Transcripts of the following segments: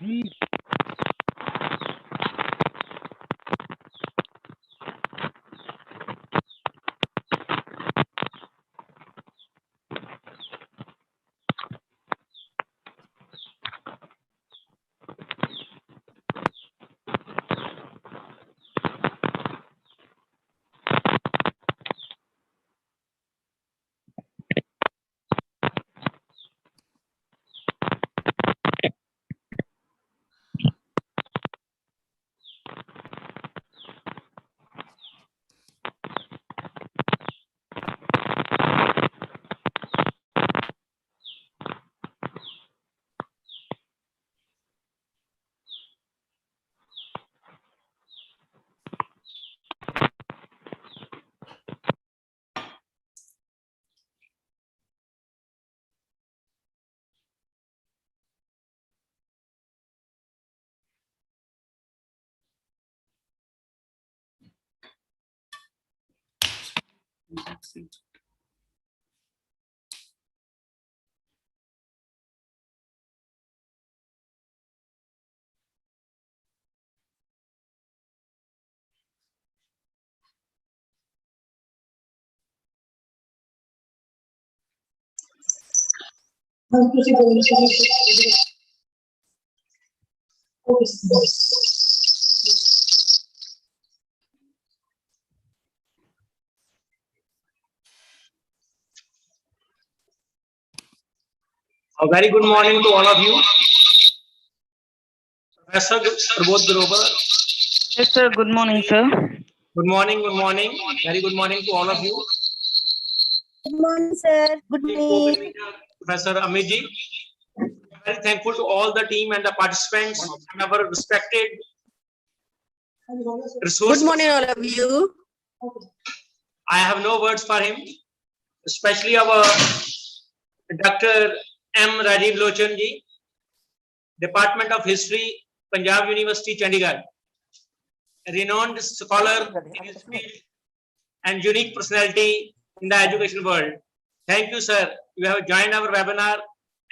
A very good morning to all of you. Professor Prabodh Grover. Yes, sir. Good morning, sir. Good morning, good morning. Very good morning to all of you. Good morning, sir. Good morning. Professor Amitji. Very thankful to all the team and the participants and our respected resource. Good morning, all of you. I have no words for him, especially our Dr. M. Rajeev Lochan ji, Department of History, Punjab University, Chandigarh, a renowned scholar in his field and unique personality in the education world. Thank you, sir. You have joined our webinar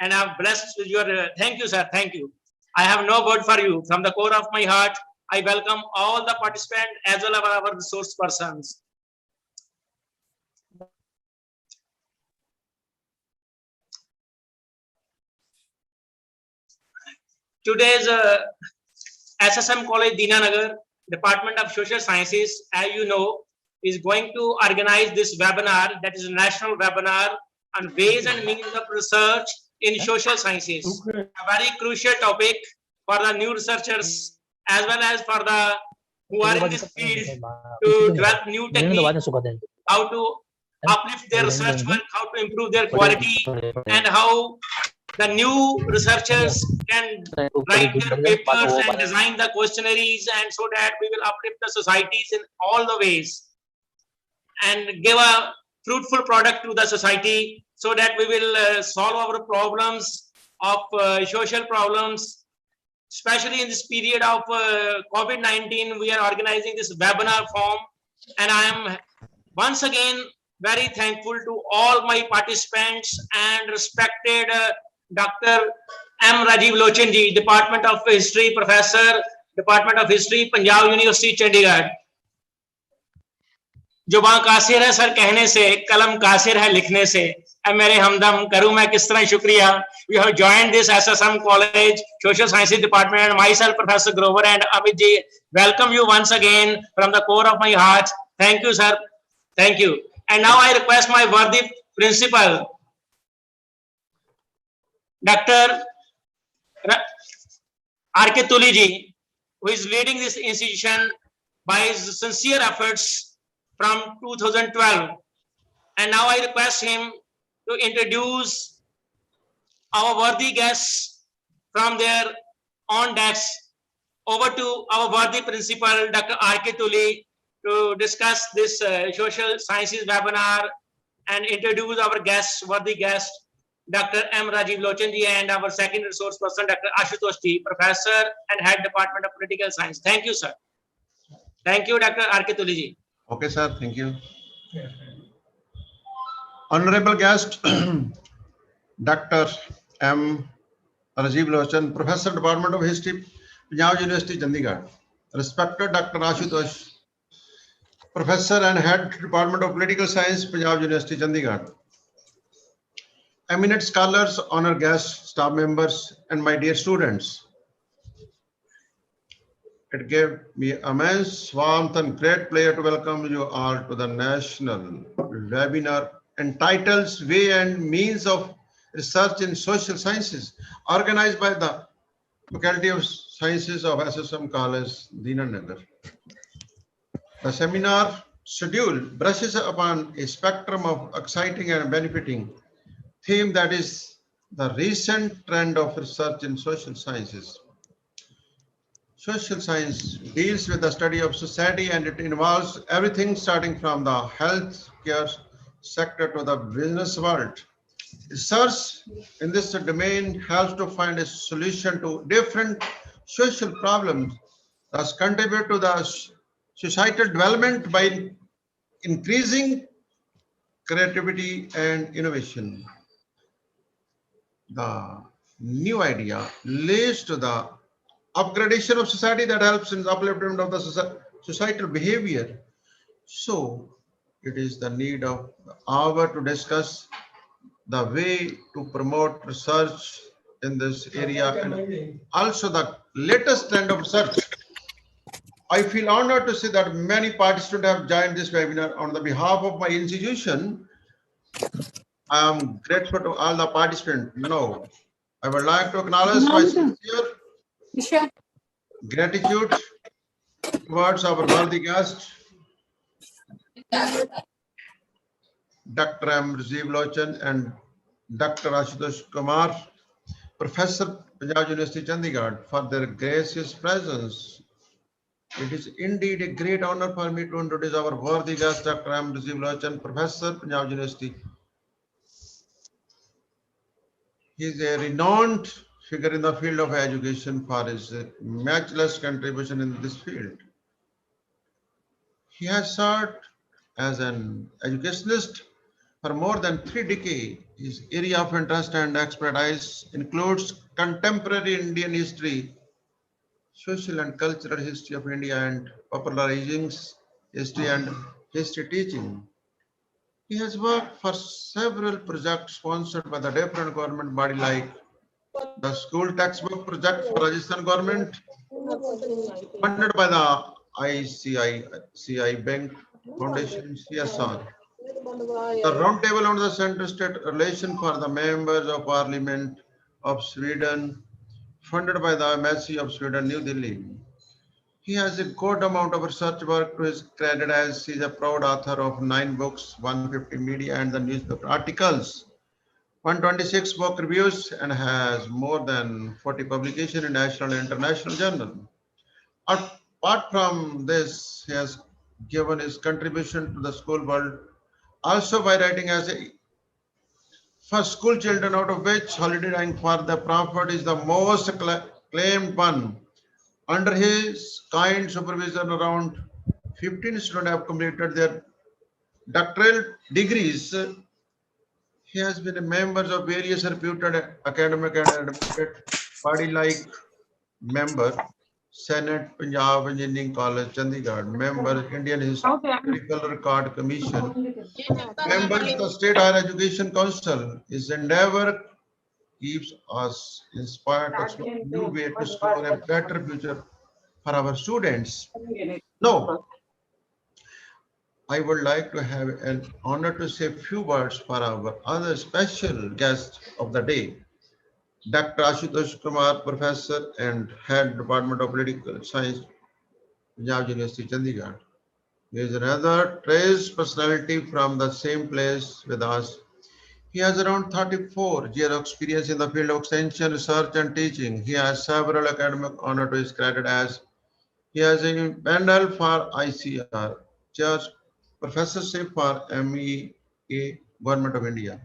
and I am blessed with your. Thank you, sir. Thank you. I have no word for you. From the core of my heart, I welcome all the participants as well as our resource persons. Today's SSM College, Dinanagar, Department of Social Sciences, as you know, is going to organize this webinar, that is a national webinar on ways and means of research in social sciences. Okay. A very crucial topic for the new researchers as well as for the who are in this field to develop new techniques, how to uplift their research work, how to improve their quality, and how the new researchers can write their papers and design the questionnaires, and so that we will uplift the societies in all the ways and give a fruitful product to the society, so that we will solve our problems of social problems, especially in this period of COVID-19. We are organizing this webinar form, and I am once again very thankful to all my participants and respected Dr. M. Rajeev Lochan ji, Department of History, Professor, Department of History, Punjab University, Chandigarh. जुबान कासिर है sir कहने से, कलम कासिर है लिखने से, अब मेरे हमदम करूं मैं किस तरह शुक्रिया. We have joined this SSM College, Social Sciences Department, and myself, Professor Grover and Amit ji, welcome you once again from the core of my heart. Thank you, sir. Thank you. And now I request my worthy principal, Dr. R.K. Tuli ji, who is leading this institution by his sincere efforts from 2012. And now I request him to introduce our worthy guests from their own desks. Over to our worthy principal, Dr. R.K. Tuli, to discuss this social sciences webinar and introduce our guests, worthy guest, Dr. M. Rajeev Lochan ji, and our second resource person, Dr. Ashutosh ji, Professor and Head Department of Political Science. Thank you, sir. Thank you, Dr. R.K. Tuli ji. Okay, sir. Thank you. Honorable guest, Dr. M. Rajeev, Professor, Department of History, Punjab University, Chandigarh. Respected Dr. Ashutosh, Professor and Head Department of Political Science, Punjab University, Chandigarh. Eminent scholars, honor guests, staff members, and my dear students. It gave me immense warmth and great pleasure to welcome you all to the national webinar entitled Way and Means of Research in Social Sciences, organized by the Faculty of Sciences of SSM College, Dinanagar. The seminar schedule brushes upon a spectrum of exciting and benefiting theme, that is the recent trend of research in social sciences. Social science deals with the study of society, and it involves everything starting from the health care sector to the business world. Research in this domain helps to find a solution to different social problems, thus contribute to the societal development by increasing creativity and innovation. The new idea leads to the upgradation of society that helps in the upliftment of the societal behavior. So it is the need of the hour to discuss the way to promote research in this area and also the latest trend of research. I feel honored to say that many participants have joined this webinar. On the behalf of my institution, I am grateful to all the participants. Now, I would like to acknowledge my sincere gratitude towards our worthy guest, Dr. M. Rajeev and Dr. Ashutosh Kumar, Professor, Punjab University, Chandigarh, for their gracious presence. It is indeed a great honor for me to introduce our worthy guest, Dr. M. Rajeev, Professor, Punjab University. He is a renowned figure in the field of education for his matchless contribution in this field. He has served as an educationalist for more than 3 decades. His area of interest and expertise includes contemporary Indian history, social and cultural history of India, and popularizing history and history teaching. He has worked for several projects sponsored by the different government body like the school textbook project for Rajasthan government, funded by the ICI Bank Foundation CSR. The roundtable on the Center-State relation for the members of Parliament of Sweden, funded by the Embassy of Sweden, New Delhi. He has a good amount of research work to his credit, as he is a proud author of 9 books, 150 media and the newspaper articles, 126 book reviews, and has more than 40 publications in national and international journals. Apart from this, he has given his contribution to the school world also by writing as a for school children, out of which holiday rank for the prophet is the most claimed one. Under his kind supervision, around 15 students have completed their doctoral degrees. He has been a member of various reputed academic and administrative body like member, Senate, Punjab Engineering College, Chandigarh, member, Indian Historical Record Commission, members of the State Higher Education Council. His endeavor keeps us inspired to explore new way to score a better future for our students. Now, I would like to have an honor to say a few words for our other special guest of the day, Dr. Ashutosh Kumar, Professor and Head Department of Political Science, Punjab University, Chandigarh. He is another trace personality from the same place with us. He has around 34 years of experience in the field of extension, research and teaching. He has several academic honors to his credit, as he has a panel for ICR, Church Professorship for MEA, Government of India.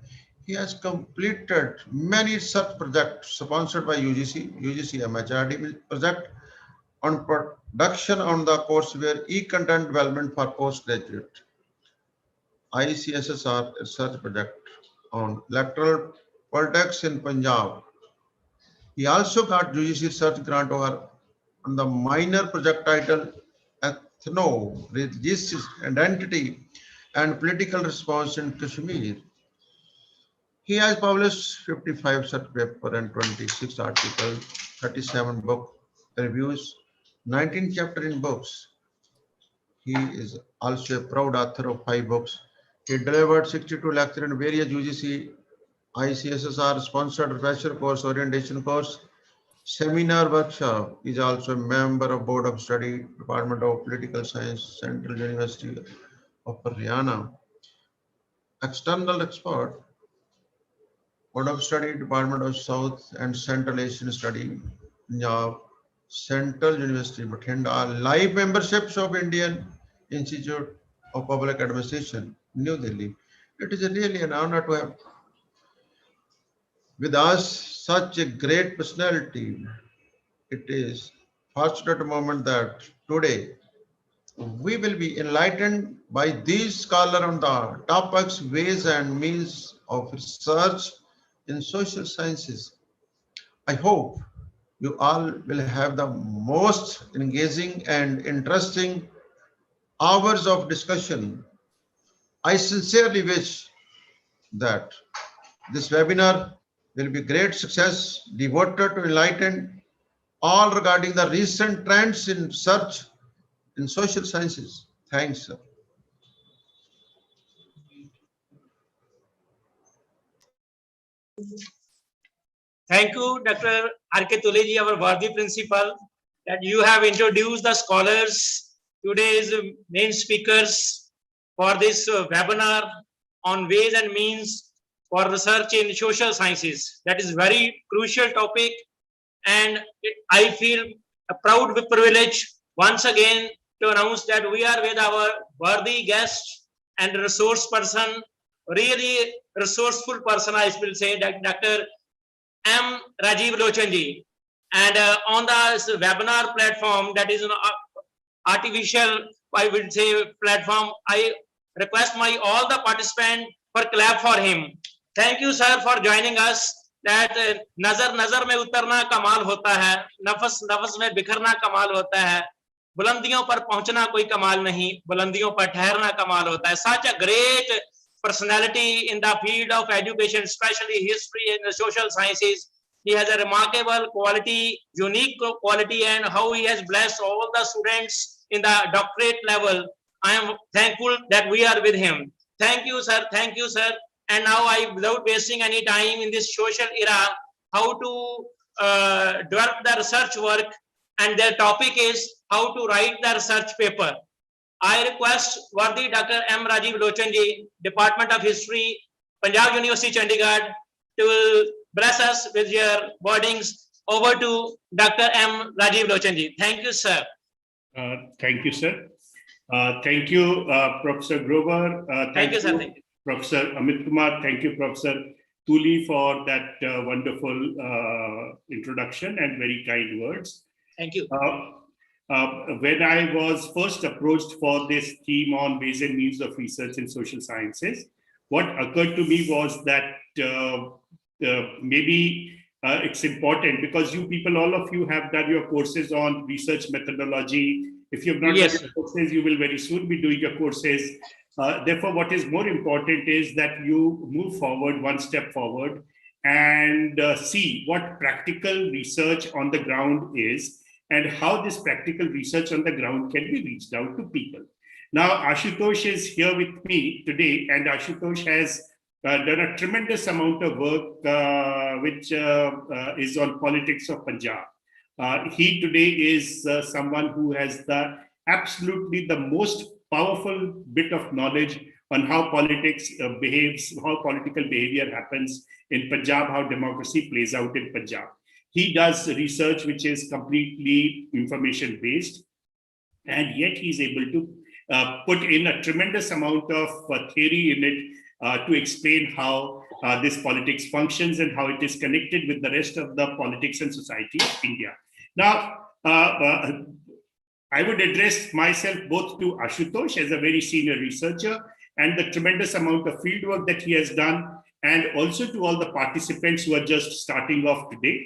He has completed many research projects sponsored by UGC MHRD project on production on the courseware e-content development for postgraduate, ICSSR research project on electoral politics in Punjab, He also got UGC research grant over on the minor project titled Ethno, Religious Identity and Political Response in Kashmir. He has published 55 research papers and 26 articles, 37 book reviews, 19 chapters in books. He is also a proud author of 5 books. He delivered 62 lectures in various UGC ICSSR sponsored refresher course, orientation course, seminar workshop. He is also a member of Board of Study, Department of Political Science, Central University of Haryana. External expert, Board of Study, Department of South and Central Asian Study, Punjab, Central University, Bathinda, live memberships of Indian Institute of Public Administration, New Delhi. It is really an honor to have with us such a great personality. It is fortunate moment that today we will be enlightened by these scholars on the topics, ways and means of research in social sciences. I hope you all will have the most engaging and interesting hours of discussion. I sincerely wish that this webinar will be great success devoted to enlighten all regarding the recent trends in research in social sciences. Thanks, sir. Thank you, Dr. R.K. Tuleji, our worthy principal, that you have introduced the scholars, today's main speakers for this webinar on ways and means for research in social sciences. That is very crucial topic, and I feel a proud privilege once again to announce that we are with our worthy guest and resource person, really resourceful person, I will say, that Dr. M. Rajeev Lochanji. And on the webinar platform, that is an artificial, I will say, platform, I request my all the participants for clap for him. Thank you, sir, for joining us. That नजर नजर में उतरना कमाल होता है, नफस नफस में बिखरना कमाल होता है, बुलंदियों पर पहुंचना कोई कमाल नहीं, बुलंदियों पर ठहरना कमाल होता है. Such a great personality in the field of education, especially history and the social sciences. He has a remarkable quality, unique quality, and how he has blessed all the students in the doctorate level. I am thankful that we are with him. Thank you, sir. Thank you, sir. And now I, without wasting any time in this social era, how to develop the research work, and their topic is how to write the research paper. I request worthy Dr. M. Rajeev Lochanji, Department of History, Punjab University, Chandigarh, to bless us with your wordings. Over to Dr. M. Rajeev Lochanji. Thank you, sir. Thank you, sir. Thank you, Professor Grover. Thank you, sir. Thank you. Professor Amitama. Thank you, Professor Tuli, for that wonderful introduction and very kind words. Thank you. When I was first approached for this theme on ways and means of research in social sciences, what occurred to me was that maybe it's important because you people, all of you have done your courses on research methodology. If you have not done your courses, you will very soon be doing your courses. Therefore, what is more important is that you move forward, one step forward, and see what practical research on the ground is and how this practical research on the ground can be reached out to people. Now, Ashutosh is here with me today, and Ashutosh has done a tremendous amount of work which is on politics of Punjab. He today is someone who has absolutely the most powerful bit of knowledge on how politics behaves, how political behavior happens in Punjab, how democracy plays out in Punjab. He does research which is completely information based, and yet he's able to put in a tremendous amount of theory in it to explain how this politics functions and how it is connected with the rest of the politics and society of India. Now, I would address myself both to Ashutosh as a very senior researcher and the tremendous amount of field work that he has done, and also to all the participants who are just starting off today.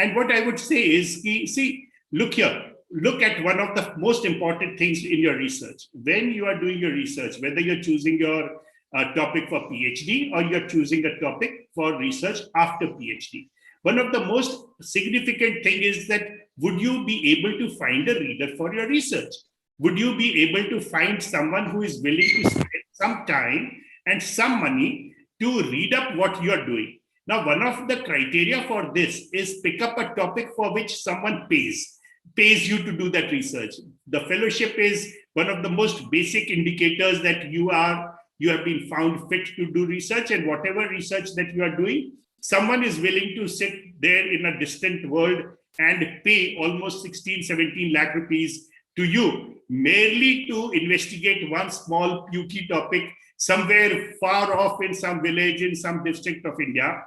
And what I would say is, see, look here, look at one of the most important things in your research. When you are doing your research, whether you're choosing your topic for PhD or you're choosing a topic for research after PhD, one of the most significant thing is that would you be able to find a reader for your research? Would you be able to find someone who is willing to spend some time and some money to read up what you're doing? Now, one of the criteria for this is pick up a topic for which someone pays you to do that research. The fellowship is one of the most basic indicators that you have been found fit to do research, and whatever research that you are doing, someone is willing to sit there in a distant world and pay almost 16, 17 lakh rupees to you merely to investigate one small pukey topic somewhere far off in some village in some district of India,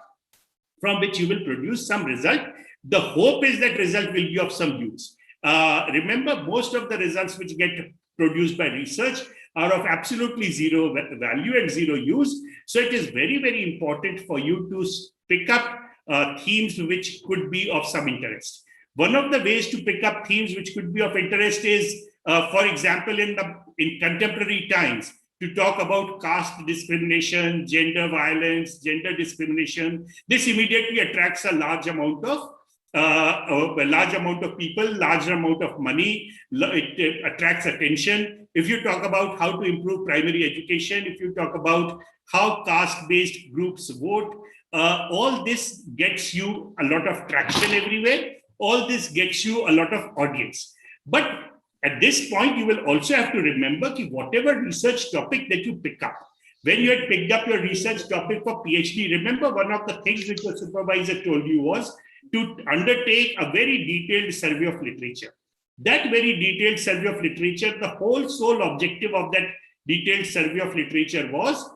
from which you will produce some result. The hope is that result will be of some use. Remember, most of the results which get produced by research are of absolutely zero value and zero use. So it is very, very important for you to pick up themes which could be of some interest. One of the ways to pick up themes which could be of interest is, for example, in contemporary times, to talk about caste discrimination, gender violence, gender discrimination. This immediately attracts a large amount of people, large amount of money. It attracts attention. If you talk about how to improve primary education, if you talk about how caste-based groups vote, all this gets you a lot of traction everywhere. All this gets you a lot of audience. But at this point, you will also have to remember that whatever research topic that you pick up, when you had picked up your research topic for PhD, remember one of the things which your supervisor told you was to undertake a very detailed survey of literature. That very detailed survey of literature, the whole sole objective of that detailed survey of literature was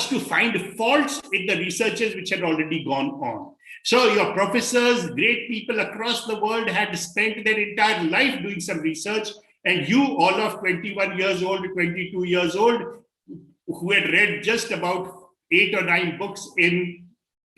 to find faults in the researches which had already gone on. So your professors, great people across the world had spent their entire life doing some research, and you, all of 21 years old, 22 years old, who had read just about 8 or 9 books in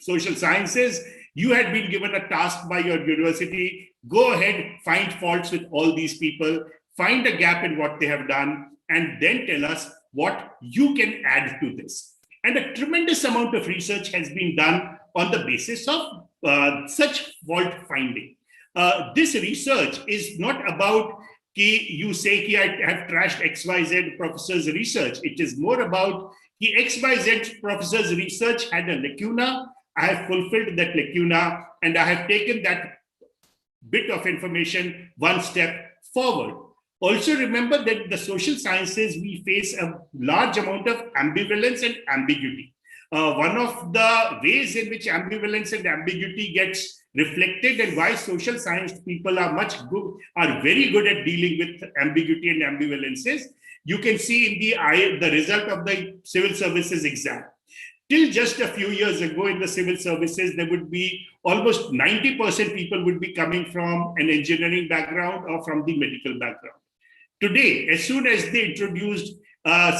social sciences, you had been given a task by your university. Go ahead, find faults with all these people, find a gap in what they have done, and then tell us what you can add to this. And a tremendous amount of research has been done on the basis of such fault finding. This research is not about you say I have trashed XYZ professor's research. It is more about XYZ professor's research had a lacuna. I have fulfilled that lacuna, and I have taken that bit of information one step forward. Also remember that the social sciences, we face a large amount of ambivalence and ambiguity. One of the ways in which ambivalence and ambiguity gets reflected, and why social science people are very good at dealing with ambiguity and ambivalences, you can see in the result of the civil services exam. Till just a few years ago in the civil services, there would be almost 90% people would be coming from an engineering background or from the medical background. Today, as soon as they introduced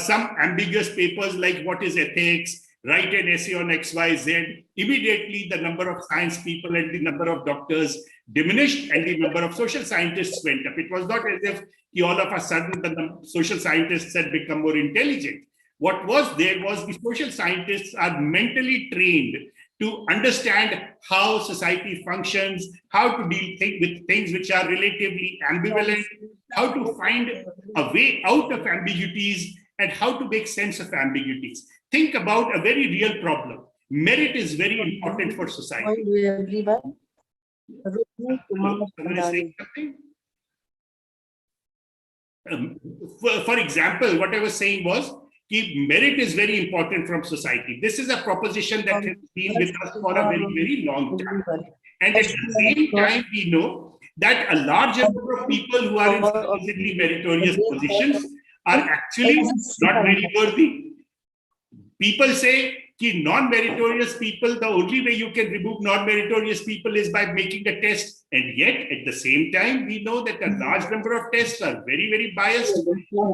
some ambiguous papers like what is ethics, write an essay on XYZ, immediately the number of science people and the number of doctors diminished and the number of social scientists went up. It was not as if all of a sudden the social scientists had become more intelligent. What was there was the social scientists are mentally trained to understand how society functions, how to deal with things which are relatively ambivalent, how to find a way out of ambiguities, and how to make sense of ambiguities. Think about a very real problem. Merit is very important for society. For example, what I was saying was, merit is very important from society. This is a proposition that has been with us for a very, very long time. And at the same time, we know that a large number of people who are in supposedly meritorious positions are actually not really worthy. People say कि non-meritorious people, the only way you can remove non-meritorious people is by making a test. And yet, at the same time, we know that a large number of tests are very, very biased.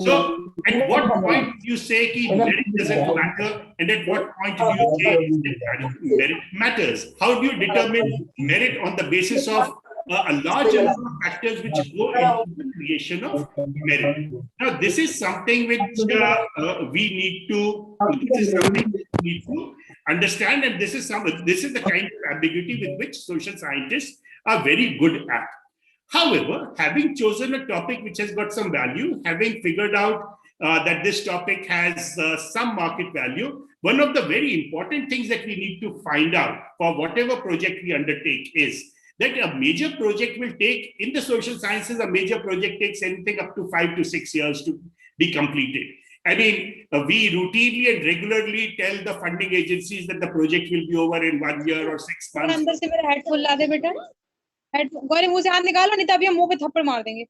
So, at what point do you say that merit doesn't matter? And at what point do you say that merit matters? How do you determine merit on the basis of a large number of factors which go into the creation of merit? Now, this is something which we need to understand, and this is the kind of ambiguity with which social scientists are very good at. However, having chosen a topic which has got some value, having figured out that this topic has some market value, one of the very important things that we need to find out for whatever project we undertake is that a major project will take, in the social sciences, a major project takes anything up to 5 to 6 years to be completed. I mean, we routinely and regularly tell the funding agencies that the project will be over in 1 year or 6 months. अंदर से मेरा headphone ला दे बेटा, गौरी मुंह से हाथ निकालो नहीं तो अभी हम मुंह पे थप्पड़ मार देंगे.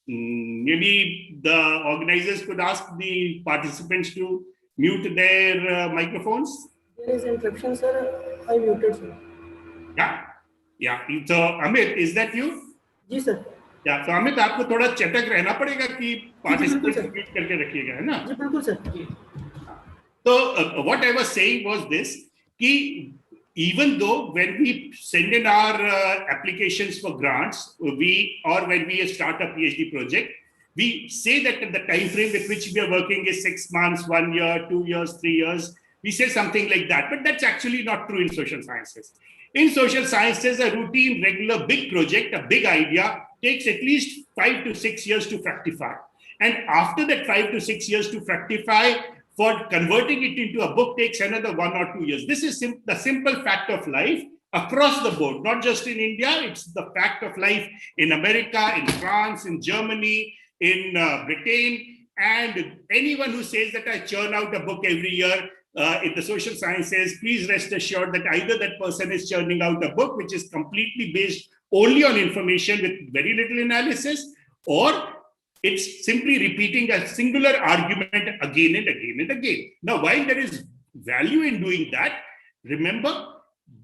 Maybe the organizers could ask the participants to mute their microphones. There is interruption, sir. I muted, sir. Yeah. So, Amit, is that you? Yes, sir. Yeah. So, Amit, आपको थोड़ा चटक रहना पड़ेगा कि participants mute करके रखिएगा, है ना? जी बिल्कुल sir. So, what I was saying was this: कि even though when we send in our applications for grants, when we start a PhD project, we say that the time frame with which we are working is 6 months, 1 year, 2 years, 3 years. We say something like that, but that's actually not true in social sciences. In social sciences, a routine, regular, big project, a big idea takes at least 5 to 6 years to fructify. And after that 5 to 6 years to fructify, for converting it into a book takes another 1 or 2 years. This is the simple fact of life across the board, not just in India. It's the fact of life in America, in France, in Germany, in Britain. And anyone who says that I churn out a book every year in the social sciences, please rest assured that either that person is churning out a book which is completely based only on information with very little analysis, or it's simply repeating a singular argument again and again and again. Now, while there is value in doing that, remember,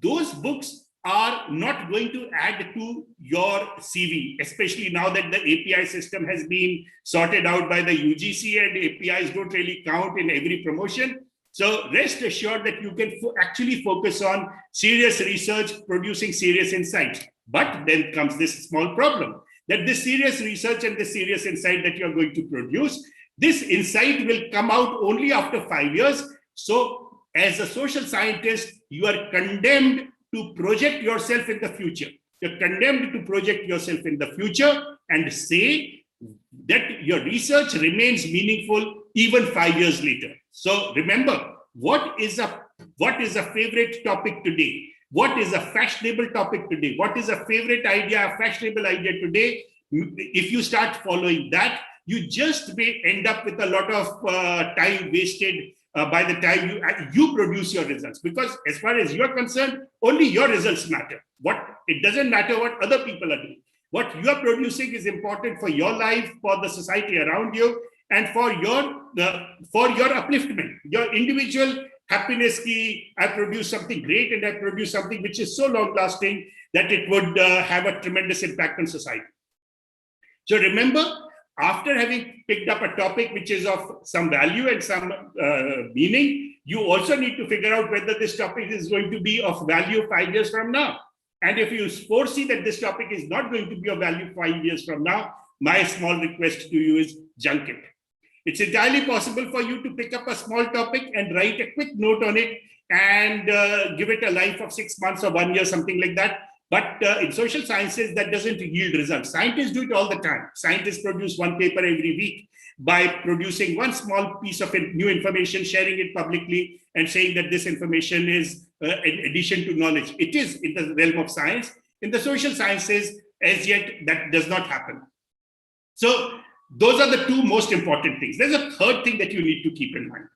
those books are not going to add to your CV, especially now that the API system has been sorted out by the UGC and APIs don't really count in every promotion. So rest assured that you can actually focus on serious research, producing serious insights. But then comes this small problem, that this serious research and this serious insight that you're going to produce, this insight will come out only after 5 years. So as a social scientist, you are condemned to project yourself in the future. You're condemned to project yourself in the future and say that your research remains meaningful even 5 years later. So remember, what is a favorite topic today? What is a fashionable topic today? What is a favorite idea, a fashionable idea today? If you start following that, you just may end up with a lot of time wasted by the time you produce your results. Because as far as you're concerned, only your results matter. It doesn't matter what other people are doing. What you are producing is important for your life, for the society around you, and for your upliftment, your individual happiness. I produce something great and I produce something which is so long lasting that it would have a tremendous impact on society. So remember, after having picked up a topic which is of some value and some meaning, you also need to figure out whether this topic is going to be of value 5 years from now. And if you foresee that this topic is not going to be of value 5 years from now, my small request to you is junk it. It's entirely possible for you to pick up a small topic and write a quick note on it and give it a life of 6 months or 1 year, something like that. But in social sciences, that doesn't yield results. Scientists do it all the time. Scientists produce one paper every week by producing one small piece of new information, sharing it publicly, and saying that this information is in addition to knowledge. It is in the realm of science. In the social sciences, as yet, that does not happen. So those are the two most important things. There's a third thing that you need to keep in mind.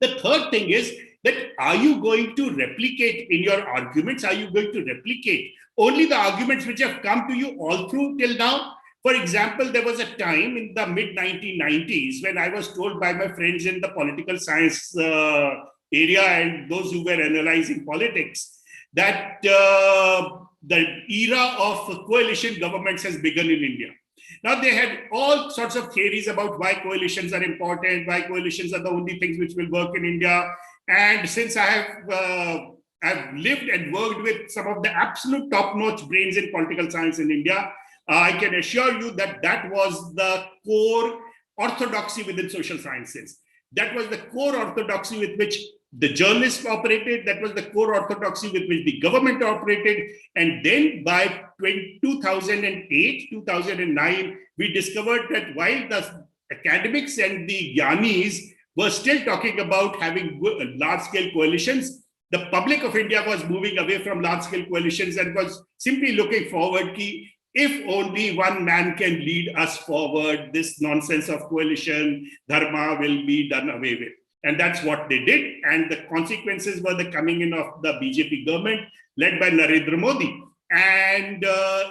The third thing is that are you going to replicate in your arguments? Are you going to replicate only the arguments which have come to you all through till now? For example, there was a time in the mid 1990s when I was told by my friends in the political science area and those who were analyzing politics that the era of coalition governments has begun in India. Now, they had all sorts of theories about why coalitions are important, why coalitions are the only things which will work in India. And since I've lived and worked with some of the absolute top-notch brains in political science in India, I can assure you that that was the core orthodoxy within social sciences. That was the core orthodoxy with which the journalists operated. That was the core orthodoxy with which the government operated. And then by 2008, 2009, we discovered that while the academics and the Gyanis were still talking about having large-scale coalitions, the public of India was moving away from large-scale coalitions and was simply looking forward to, if only one man can lead us forward, this nonsense of coalition, dharma will be done away with. And that's what they did. And the consequences were the coming in of the BJP government led by Narendra Modi. And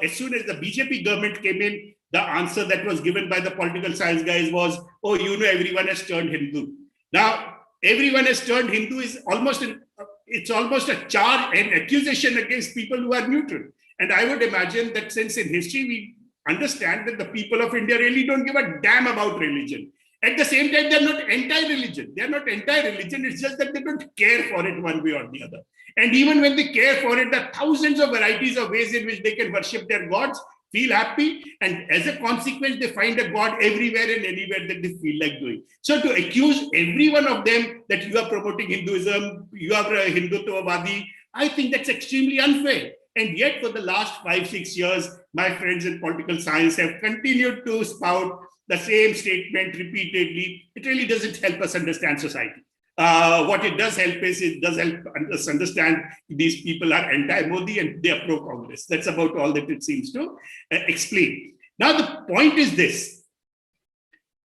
as soon as the BJP government came in, the answer that was given by the political science guys was, oh, you know, everyone has turned Hindu. Now, everyone has turned Hindu is almost a charge and accusation against people who are neutral. And I would imagine that since in history we understand that the people of India really don't give a damn about religion. At the same time, they're not anti-religion. They're not anti-religion. It's just that they don't care for it one way or the other. And even when they care for it, there are thousands of varieties of ways in which they can worship their gods, feel happy, and as a consequence, they find a god everywhere and anywhere that they feel like doing. So to accuse every one of them that you are promoting Hinduism, you are a Hindutvavadi, I think that's extremely unfair. And yet for the last 5-6 years, my friends in political science have continued to spout the same statement repeatedly. It really doesn't help us understand society. What it does help is it does help us understand these people are anti-Modi and they are pro-Congress. That's about all that it seems to explain. Now, the point is this.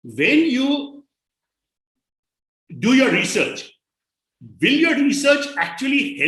When you do your research, will your research actually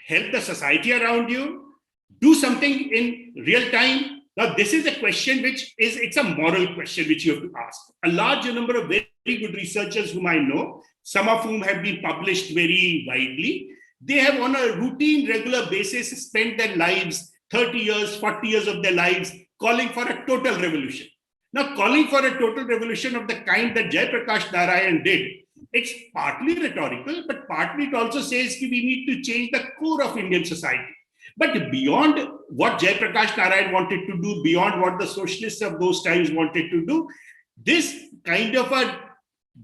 help the society around you, do something in real time? Now, this is a question it's a moral question which you have to ask. A large number of very good researchers whom I know, some of whom have been published very widely, they have on a routine, regular basis spent their lives, 30 years, 40 years of their lives, calling for a total revolution. Now, calling for a total revolution of the kind that Jayaprakash Narayan did, it's partly rhetorical, but partly it also says that we need to change the core of Indian society. But beyond what Jayaprakash Narayan wanted to do, beyond what the socialists of those times wanted to do, this kind of a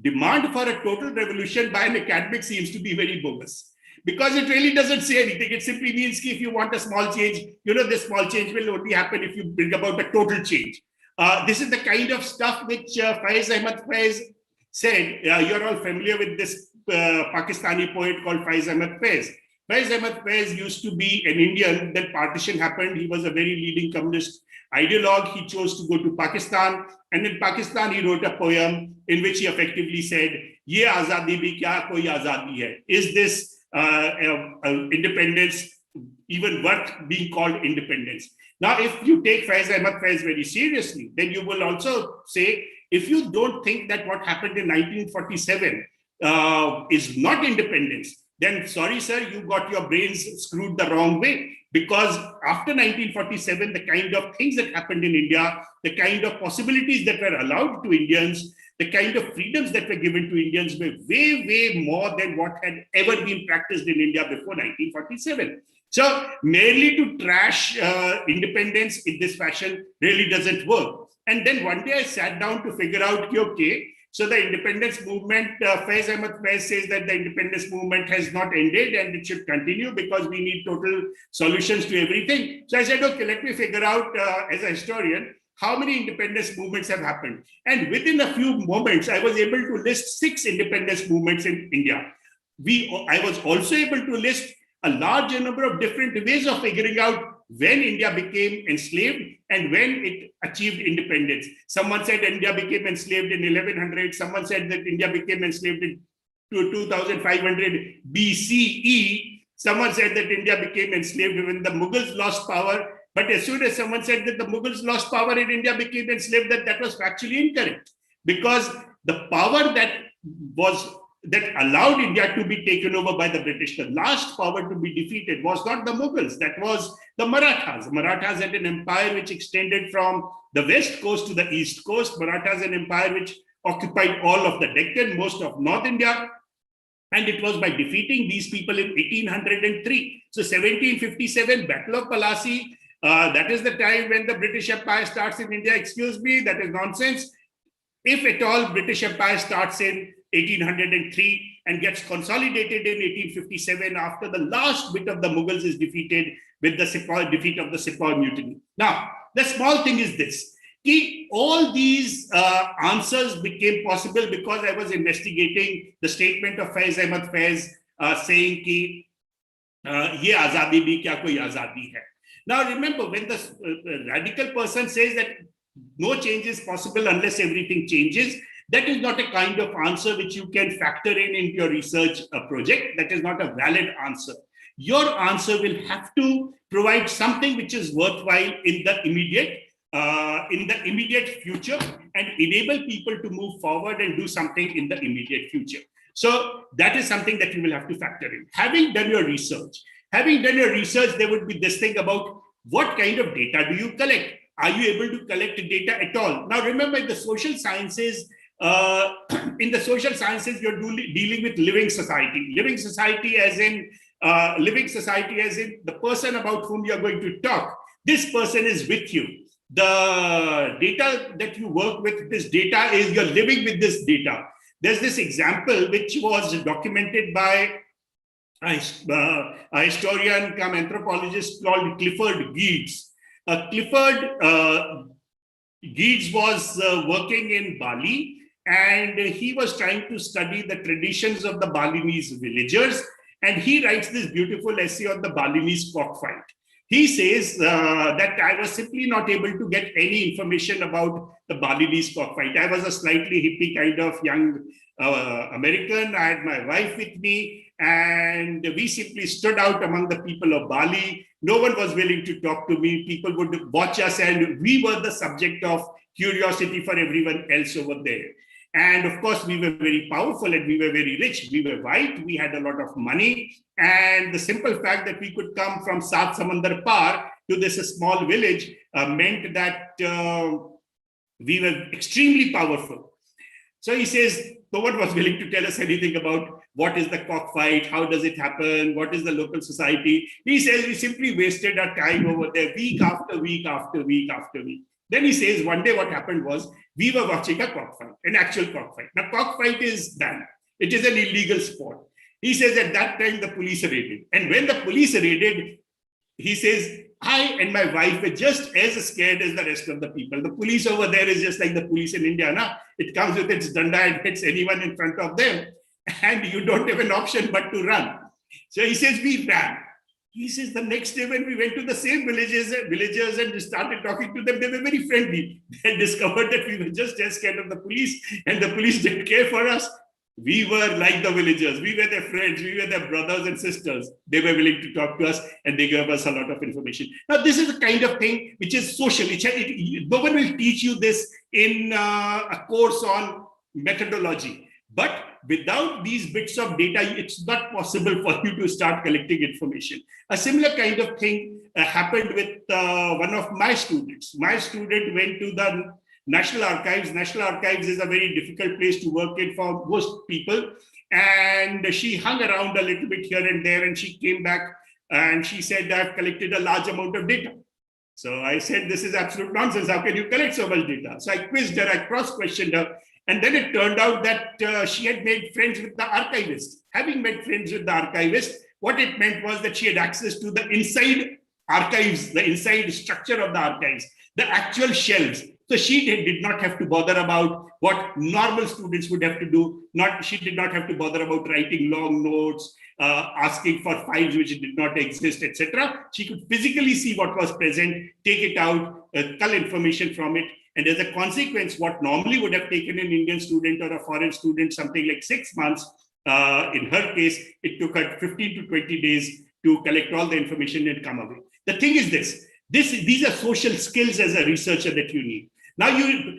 demand for a total revolution by an academic seems to be very bogus. Because it really doesn't say anything. It simply means that if you want a small change, you know, this small change will only happen if you bring about a total change. This is the kind of stuff which Faiz Ahmad Faiz said. You're all familiar with this Pakistani poet called Faiz Ahmad Faiz. Faiz Ahmad Faiz used to be an Indian. That partition happened. He was a very leading communist ideologue. He chose to go to Pakistan. And in Pakistan, he wrote a poem in which he effectively said, "Ye azadi bhi kya koi azadi hai." Is this independence even worth being called independence? Now, if you take Faiz Ahmad Faiz very seriously, then you will also say, if you don't think that what happened in 1947 is not independence, then sorry, sir, you got your brains screwed the wrong way. Because after 1947, the kind of things that happened in India, the kind of possibilities that were allowed to Indians, the kind of freedoms that were given to Indians were way, way more than what had ever been practiced in India before 1947. So merely to trash independence in this fashion really doesn't work. And then one day I sat down to figure out, okay, so the independence movement, Faiz Ahmad Faiz says that the independence movement has not ended and it should continue because we need total solutions to everything. So I said, okay, let me figure out as a historian, how many independence movements have happened. And within a few moments, I was able to list 6 independence movements in India. I was also able to list a large number of different ways of figuring out when India became enslaved and when it achieved independence. Someone said India became enslaved in 1100. Someone said that India became enslaved in 2500 BCE. Someone said that India became enslaved when the Mughals lost power But as soon as someone said that the Mughals lost power in India, became enslaved, that was factually incorrect. Because the power that allowed India to be taken over by the British, the last power to be defeated was not the Mughals, that was the Marathas. The Marathas had an empire which extended from the west coast to the east coast. Marathas an empire which occupied all of the Deccan, most of North India. And it was by defeating these people in 1803. So 1757, Battle of Plassey, that is the time when the British Empire starts in India. Excuse me, that is nonsense. If at all British Empire starts in 1803 and gets consolidated in 1857 after the last bit of the Mughals is defeated with the defeat of the Sepoy Mutiny. Now, the small thing is this. All these answers became possible because I was investigating the statement of Faiz Ahmad Faiz saying कि ये आजादी भी क्या कोई आजादी है. Now remember, when the radical person says that no change is possible unless everything changes, that is not a kind of answer which you can factor in your research project. That is not a valid answer. Your answer will have to provide something which is worthwhile in the immediate future and enable people to move forward and do something in the immediate future. So that is something that you will have to factor in. Having done your research, there would be this thing about what kind of data do you collect? Are you able to collect data at all? Now remember, in the social sciences, you're dealing with living society. Living society as in the person about whom you're going to talk. This person is with you. The data that you work with, this data is you're living with this data. There's this example which was documented by a historian come anthropologist called Clifford Geertz. Clifford Geertz was working in Bali, and he was trying to study the traditions of the Balinese villagers, and he writes this beautiful essay on the Balinese cockfight. He says that I was simply not able to get any information about the Balinese cockfight. I was a slightly hippie kind of young American. I had my wife with me, and we simply stood out among the people of Bali. No one was willing to talk to me. People would watch us, and we were the subject of curiosity for everyone else over there. And of course, we were very powerful and we were very rich. We were white, we had a lot of money. And the simple fact that we could come from Saat Samandar Par to this small village meant that we were extremely powerful. So he says, no one was willing to tell us anything about what is the cockfight, how does it happen, what is the local society. He says we simply wasted our time over there week after week after week after week. Then he says one day what happened was we were watching a cockfight, an actual cockfight. Now cockfight is banned. It is an illegal sport. He says at that time the police raided. And when the police raided, he says, I and my wife were just as scared as the rest of the people. The police over there is just like the police in India. Na? It comes with its danda and hits anyone in front of them. And you don't have an option but to run. So he says, we ran. He says the next day when we went to the same villagers and started talking to them, they were very friendly. They discovered that we were just as scared of the police and the police didn't care for us. We were like the villagers. We were their friends. We were their brothers and sisters. They were willing to talk to us and they gave us a lot of information. Now, this is the kind of thing which is social. No one will teach you this in a course on methodology. But without these bits of data, it's not possible for you to start collecting information. A similar kind of thing happened with one of my students. My student went to the National Archives. National Archives is a very difficult place to work in for most people. And she hung around a little bit here and there, and she came back and she said, I've collected a large amount of data. So I said, this is absolute nonsense. How can you collect so much data? So I quizzed her, I cross-questioned her. And then it turned out that she had made friends with the archivist. Having made friends with the archivist, what it meant was that she had access to the inside archives, the inside structure of the archives, the actual shelves. So she did not have to bother about what normal students would have to do. She did not have to bother about writing long notes, asking for files which did not exist, etc. She could physically see what was present, take it out, cull information from it. And as a consequence, what normally would have taken an Indian student or a foreign student something like 6 months, in her case, it took her 15 to 20 days to collect all the information and come away. The thing is this, These are social skills as a researcher that you need. Now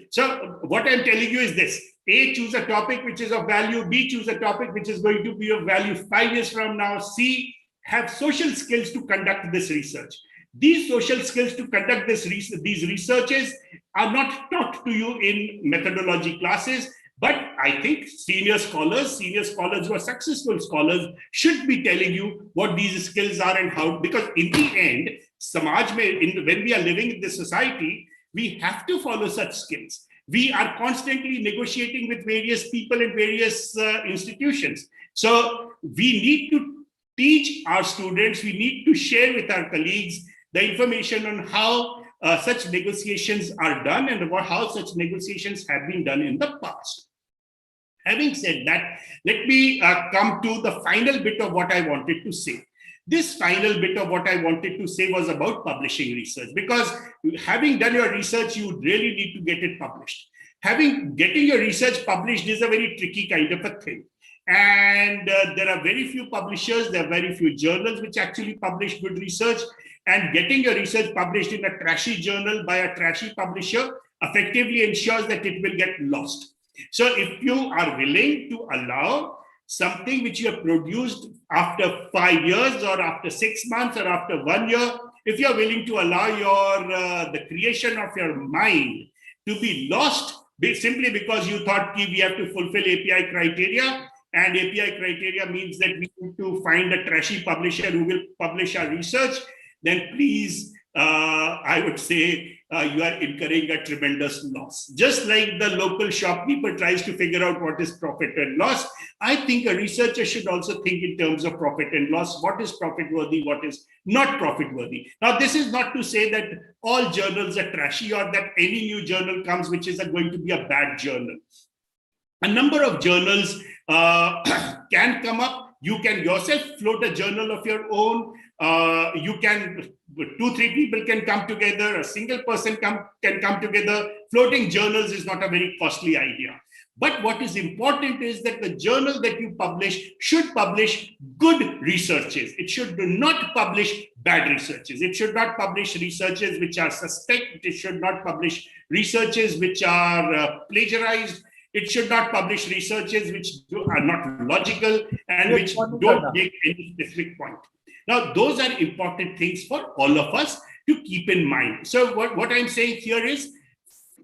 so what I'm telling you is this: A, choose a topic which is of value. B, choose a topic which is going to be of value 5 years from now. C, have social skills to conduct this research. These social skills to conduct these researches are not taught to you in methodology classes, but I think senior scholars who are successful scholars should be telling you what these skills are and how, because in the end, when we are living in this society, we have to follow such skills. We are constantly negotiating with various people and various institutions. So we need to teach our students, we need to share with our colleagues the information on how such negotiations are done and how such negotiations have been done in the past. Having said that, let me come to the final bit of what I wanted to say. This final bit of what I wanted to say was about publishing research, because having done your research, you really need to get it published. Getting your research published is a very tricky kind of a thing. And there are very few publishers, there are very few journals which actually publish good research. And getting your research published in a trashy journal by a trashy publisher effectively ensures that it will get lost. So if you are willing to allow something which you have produced after 5 years or after 6 months or after 1 year, if you're willing to allow the creation of your mind to be lost simply because you thought we have to fulfill API criteria, and API criteria means that we need to find a trashy publisher who will publish our research, then please, I would say you are incurring a tremendous loss. Just like the local shopkeeper tries to figure out what is profit and loss, I think a researcher should also think in terms of profit and loss. What is profit worthy, what is not profit worthy? Now, this is not to say that all journals are trashy or that any new journal comes which is going to be a bad journal. A number of journals can come up. You can yourself float a journal of your own. You can, 2-3 people can come together, a single person can come together. Floating journals is not a very costly idea. But what is important is that the journal that you publish should publish good researches. It should not publish bad researches. It should not publish researches which are suspect. It should not publish researches which are plagiarized. It should not publish researches which are not logical and which don't make any specific point. Now, those are important things for all of us to keep in mind. So what I'm saying here is,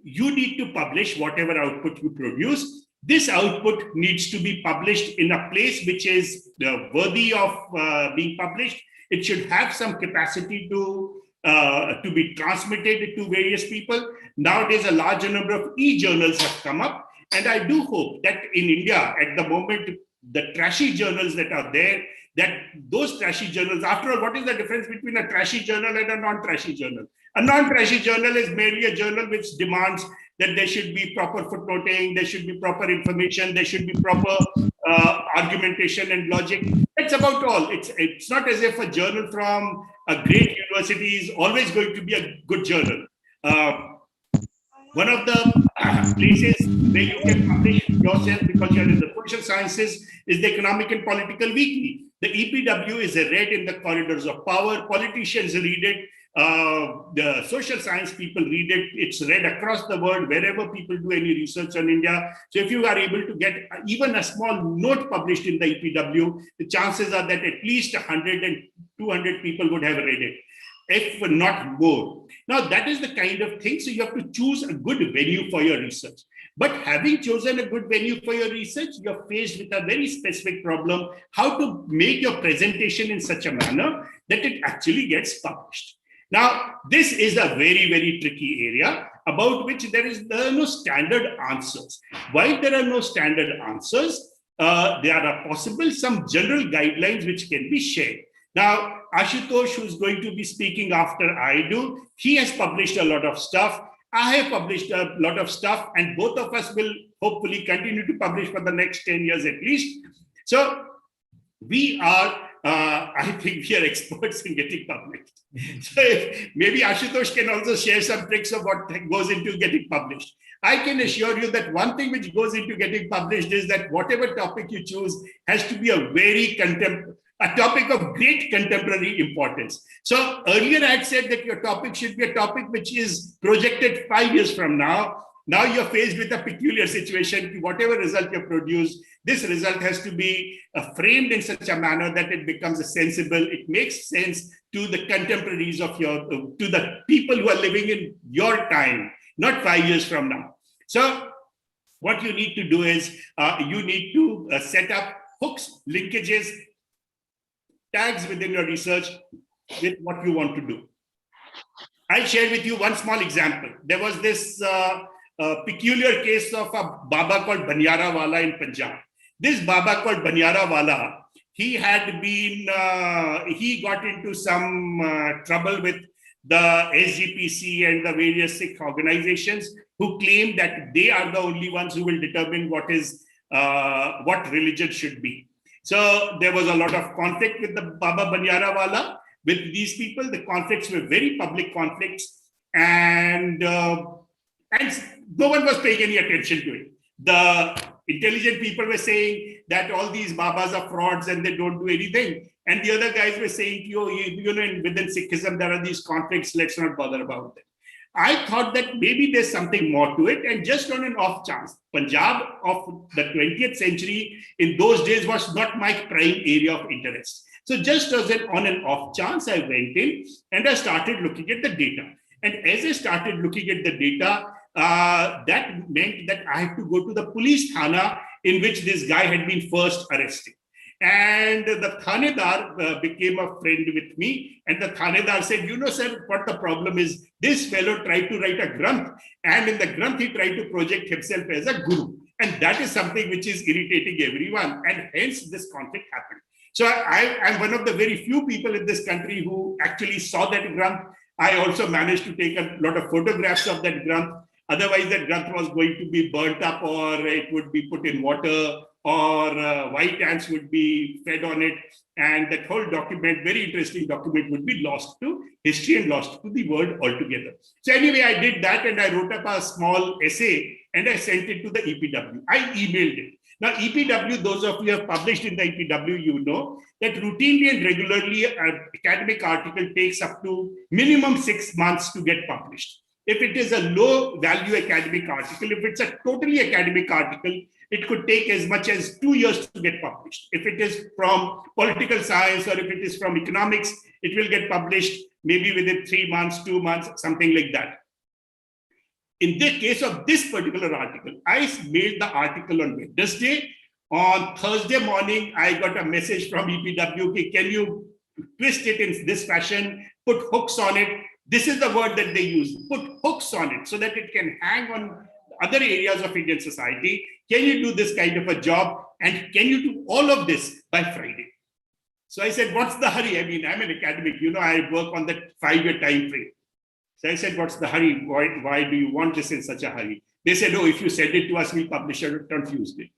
you need to publish whatever output you produce. This output needs to be published in a place which is worthy of being published. It should have some capacity to be transmitted to various people. Nowadays, a larger number of e-journals have come up. And I do hope that in India, at the moment, the trashy journals that are there, that those trashy journals, after all, what is the difference between a trashy journal and a non-trashy journal? A non-trashy journal is merely a journal which demands that there should be proper footnoting, there should be proper information, there should be proper argumentation and logic. That's about all. It's not as if a journal from a great university is always going to be a good journal. One of the places where you can publish yourself because you're in the social sciences is the Economic and Political Weekly. The EPW is read in the corridors of power. Politicians read it. The social science people read it. It's read across the world wherever people do any research on India. So if you are able to get even a small note published in the EPW, the chances are that at least 100 and 200 people would have read it, if not more. Now, that is the kind of thing. So you have to choose a good venue for your research. But having chosen a good venue for your research, you're faced with a very specific problem: how to make your presentation in such a manner that it actually gets published. Now, this is a very, very tricky area about which there are no standard answers. While there are no standard answers, there are possible some general guidelines which can be shared. Now, Ashutosh, who's going to be speaking after I do, he has published a lot of stuff. I have published a lot of stuff, and both of us will hopefully continue to publish for the next 10 years at least. So we are, I think we are experts in getting published. So maybe Ashutosh can also share some tricks of what goes into getting published. I can assure you that one thing which goes into getting published is that whatever topic you choose has to be a very a topic of great contemporary importance. So earlier I had said that your topic should be a topic which is projected 5 years from now. Now you're faced with a peculiar situation. Whatever result you produce, this result has to be framed in such a manner that it becomes a sensible, it makes sense to the contemporaries of to the people who are living in your time, not 5 years from now. So what you need to do is you need to set up hooks, linkages, tags within your research with what you want to do. I'll share with you one small example. There was this peculiar case of a Baba called Banyara Wala in Punjab. This Baba called Banyara Wala, he had been, he got into some trouble with the SGPC and the various Sikh organizations who claim that they are the only ones who will determine what religion should be. So there was a lot of conflict with the Baba Banyara Wala with these people. The conflicts were very public conflicts, and no one was paying any attention to it. The intelligent people were saying that all these Babas are frauds and they don't do anything. And the other guys were saying, you know, within Sikhism, there are these conflicts, let's not bother about them. I thought that maybe there's something more to it. And just on an off chance, Punjab of the 20th century in those days was not my prime area of interest. So just as on an off chance, I went in and I started looking at the data. And as I started looking at the data, that meant that I had to go to the police thana in which this guy had been first arrested. And the Thanedar became a friend with me. And the Thanedar said, you know, sir, what the problem is? This fellow tried to write a Grump. And in the Grump, he tried to project himself as a guru. And that is something which is irritating everyone. And hence this conflict happened. So I'm one of the very few people in this country who actually saw that Grump. I also managed to take a lot of photographs of that Grump. Otherwise, that Grump was going to be burnt up, or it would be put in water, or white ants would be fed on it. And that whole document, very interesting document, would be lost to history and lost to the world altogether. So anyway, I did that and I wrote up a small essay and I sent it to the EPW. I emailed it. Now, EPW, those of you who have published in the EPW, you know that routinely and regularly an academic article takes up to minimum 6 months to get published. If it is a low value academic article, if it's a totally academic article, it could take as much as 2 years to get published. If it is from political science or if it is from economics, it will get published maybe within 3 months, 2 months, something like that. In the case of this particular article, I mailed the article on Wednesday. On Thursday morning, I got a message from EPW, okay, can you twist it in this fashion, put hooks on it. This is the word that they use, put hooks on it so that it can hang on other areas of Indian society. Can you do this kind of a job? And can you do all of this by Friday? So I said, what's the hurry? I mean, I'm an academic, you know, I work on that 5-year time frame. So I said, what's the hurry? Why do you want this in such a hurry? They said, oh, if you send it to us, we'll publish it on Tuesday.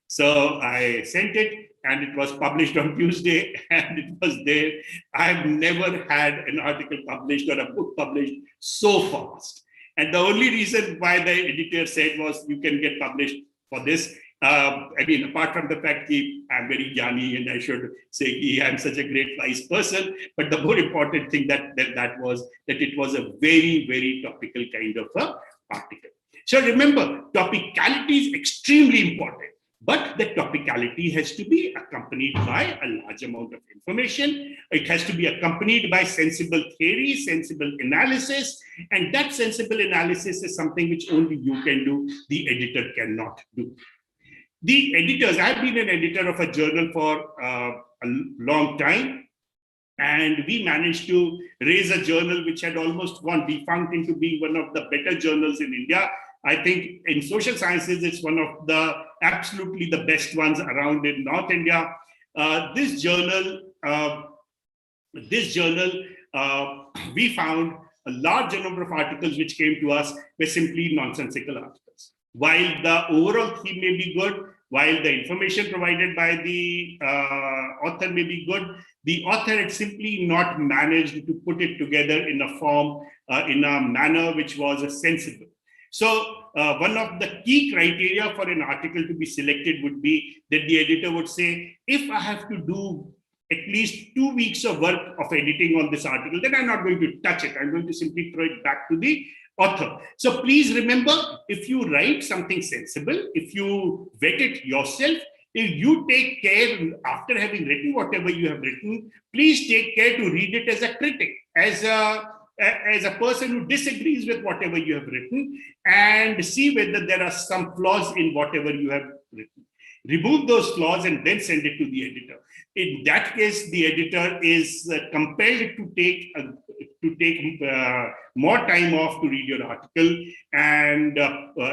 So I sent it and it was published on Tuesday and it was there. I've never had an article published or a book published so fast. And the only reason why the editor said was you can get published for this. I mean, apart from the fact that I'm very Jnani and I should say I'm such a great wise person, but the more important thing that was that it was a very, very topical kind of a article. So remember, topicality is extremely important, but the topicality has to be accompanied by a large amount of information. It has to be accompanied by sensible theory, sensible analysis, and that sensible analysis is something which only you can do, the editor cannot do. The editors, I've been an editor of a journal for a long time, and we managed to raise a journal which had almost gone defunct into being one of the better journals in India. I think in social sciences, it's one of the absolutely the best ones around in North India. This journal, we found a large number of articles which came to us were simply nonsensical articles. While the overall theme may be good, while the information provided by the author may be good, the author had simply not managed to put it together in a form, in a manner which was sensible. So one of the key criteria for an article to be selected would be that the editor would say, if I have to do at least 2 weeks of work of editing on this article, then I'm not going to touch it. I'm going to simply throw it back to the author. So please remember, if you write something sensible, if you vet it yourself, if you take care after having written whatever you have written, please take care to read it as a critic, as a person who disagrees with whatever you have written, and see whether there are some flaws in whatever you have written. Remove those flaws and then send it to the editor. In that case, the editor is compelled to take more time off to read your article. And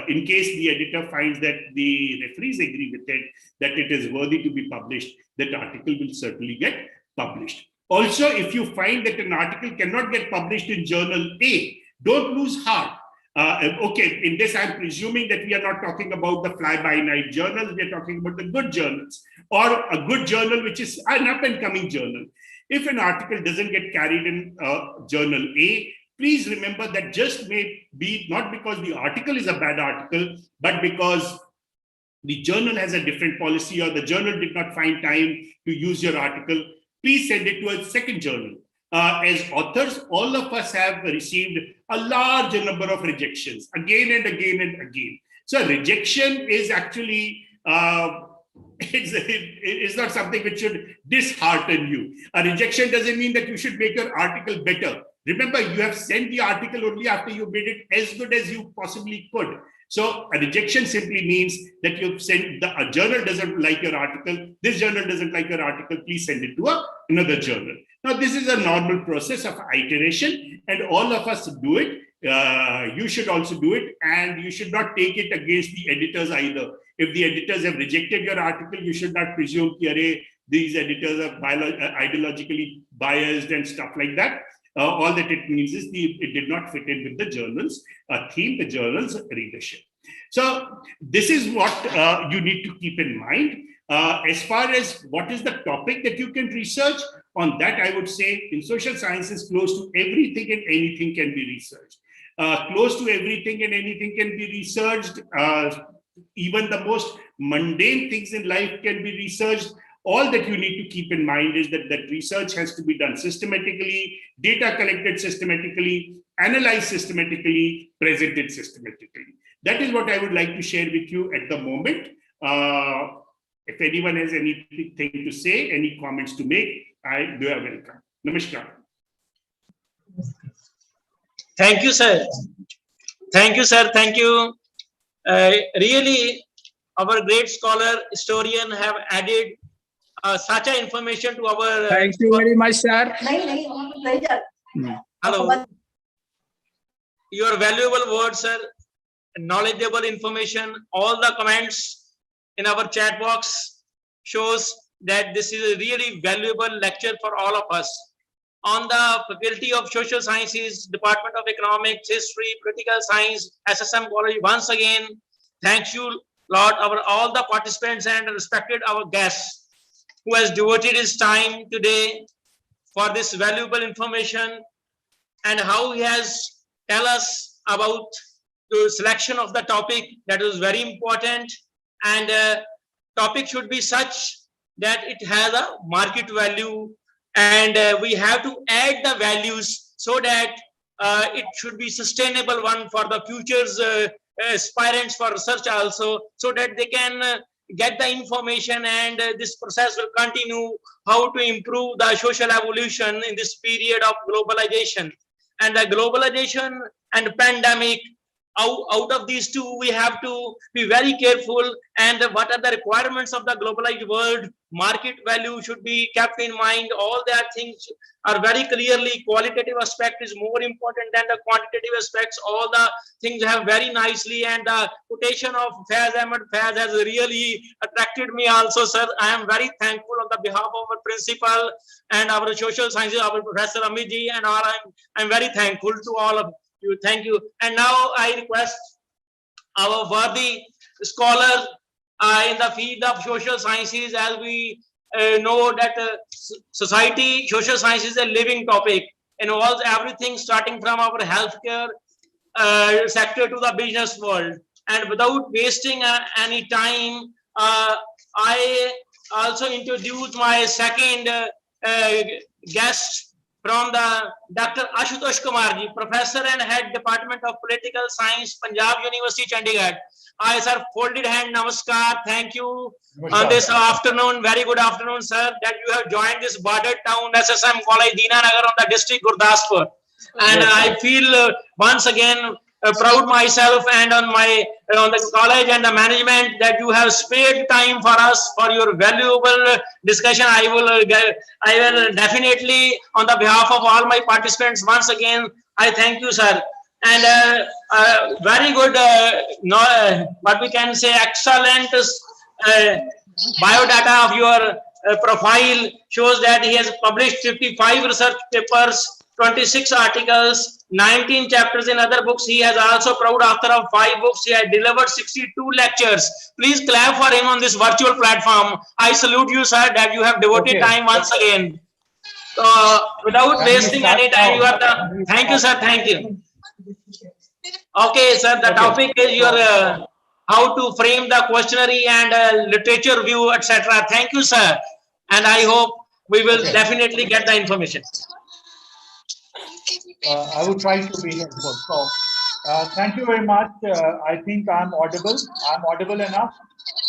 in case the editor finds that the referees agree with it, that it is worthy to be published, that article will certainly get published. Also, if you find that an article cannot get published in journal A, don't lose heart. Okay, in this, I'm presuming that we are not talking about the fly-by-night journals. We are talking about the good journals, or a good journal, which is an up-and-coming journal. If an article doesn't get carried in journal A, please remember that just may be not because the article is a bad article, but because the journal has a different policy, or the journal did not find time to use your article. Please send it to a second journal. As authors, all of us have received a large number of rejections again and again and again. So rejection is actually, it's not something which should dishearten you. A rejection doesn't mean that you should make your article better. Remember, you have sent the article only after you made it as good as you possibly could. So a rejection simply means that you've sent, a journal doesn't like your article, this journal doesn't like your article, please send it to another journal. Now, this is a normal process of iteration, and all of us do it. You should also do it, and you should not take it against the editors either. If the editors have rejected your article, you should not presume that these editors are ideologically biased and stuff like that. All that it means is it did not fit in with the journal's theme, the journal's readership. So this is what you need to keep in mind. As far as what is the topic that you can research, on that I would say in social sciences, close to everything and anything can be researched. Close to everything and anything can be researched. Even the most mundane things in life can be researched. All that you need to keep in mind is that research has to be done systematically, data collected systematically, analyzed systematically, presented systematically. That is what I would like to share with you at the moment. If anyone has anything to say, any comments to make, you are welcome. Namaskar. Thank you, sir. Thank you, sir. Thank you. Really, our great scholar, historian have added such a information to our. Thank you very much, sir. Hello. Your valuable words, sir. Knowledgeable information. All the comments in our chat box shows that this is a really valuable lecture for all of us. On the Faculty of Social Sciences, Department of Economics, History, Political Science, SSM College, once again, thank you, Lord, all the participants and respected our guests who has devoted his time today for this valuable information and how he has tell us about the selection of the topic. That is very important, and topic should be such that it has a market value, and we have to add the values so that it should be sustainable one for the future's aspirants for research also, so that they can get the information, and this process will continue how to improve the social evolution in this period of globalization. And the globalization and pandemic, out of these two, we have to be very careful, and what are the requirements of the globalized world. Market value should be kept in mind. All that things are very clearly, qualitative aspect is more important than the quantitative aspects. All the things have very nicely, and the quotation of Faiz Ahmed Faiz has really attracted me also, sir. I am very thankful on the behalf of our principal and our social sciences, our Professor Amit, and I'm very thankful to all of you. Thank you. And now I request our worthy scholar in the field of social sciences, as we know that society, social science is a living topic, involves everything starting from our healthcare sector to the business world. And without wasting any time, I also introduce my second guest from the Dr. Ashutosh Kumarji, Professor and Head Department of Political Science, Punjab University, Chandigarh. I, sir, folded hand, namaskar, thank you on this afternoon, very good afternoon, sir, that you have joined this border town SSM College, Dinanagar on the district Gurdaspur. And I feel once again proud myself and on the college and the management that you have spared time for us for your valuable discussion. I will definitely on the behalf of all my participants once again I thank you, sir. And very good, what we can say, excellent biodata of your profile shows that he has published 55 research papers, 26 articles, 19 chapters in other books. He has also proud author of 5 books. He has delivered 62 lectures. Please clap for him on this virtual platform. I salute you, sir, that you have devoted time once again. Without wasting any time, you are the. Thank you, sir. Thank you. Okay, sir. The topic is your how to frame the questionnaire and literature view, etc. Thank you, sir. And I hope we will definitely get the information. I will try to be helpful. So, thank you very much. I think I'm audible. I'm audible enough.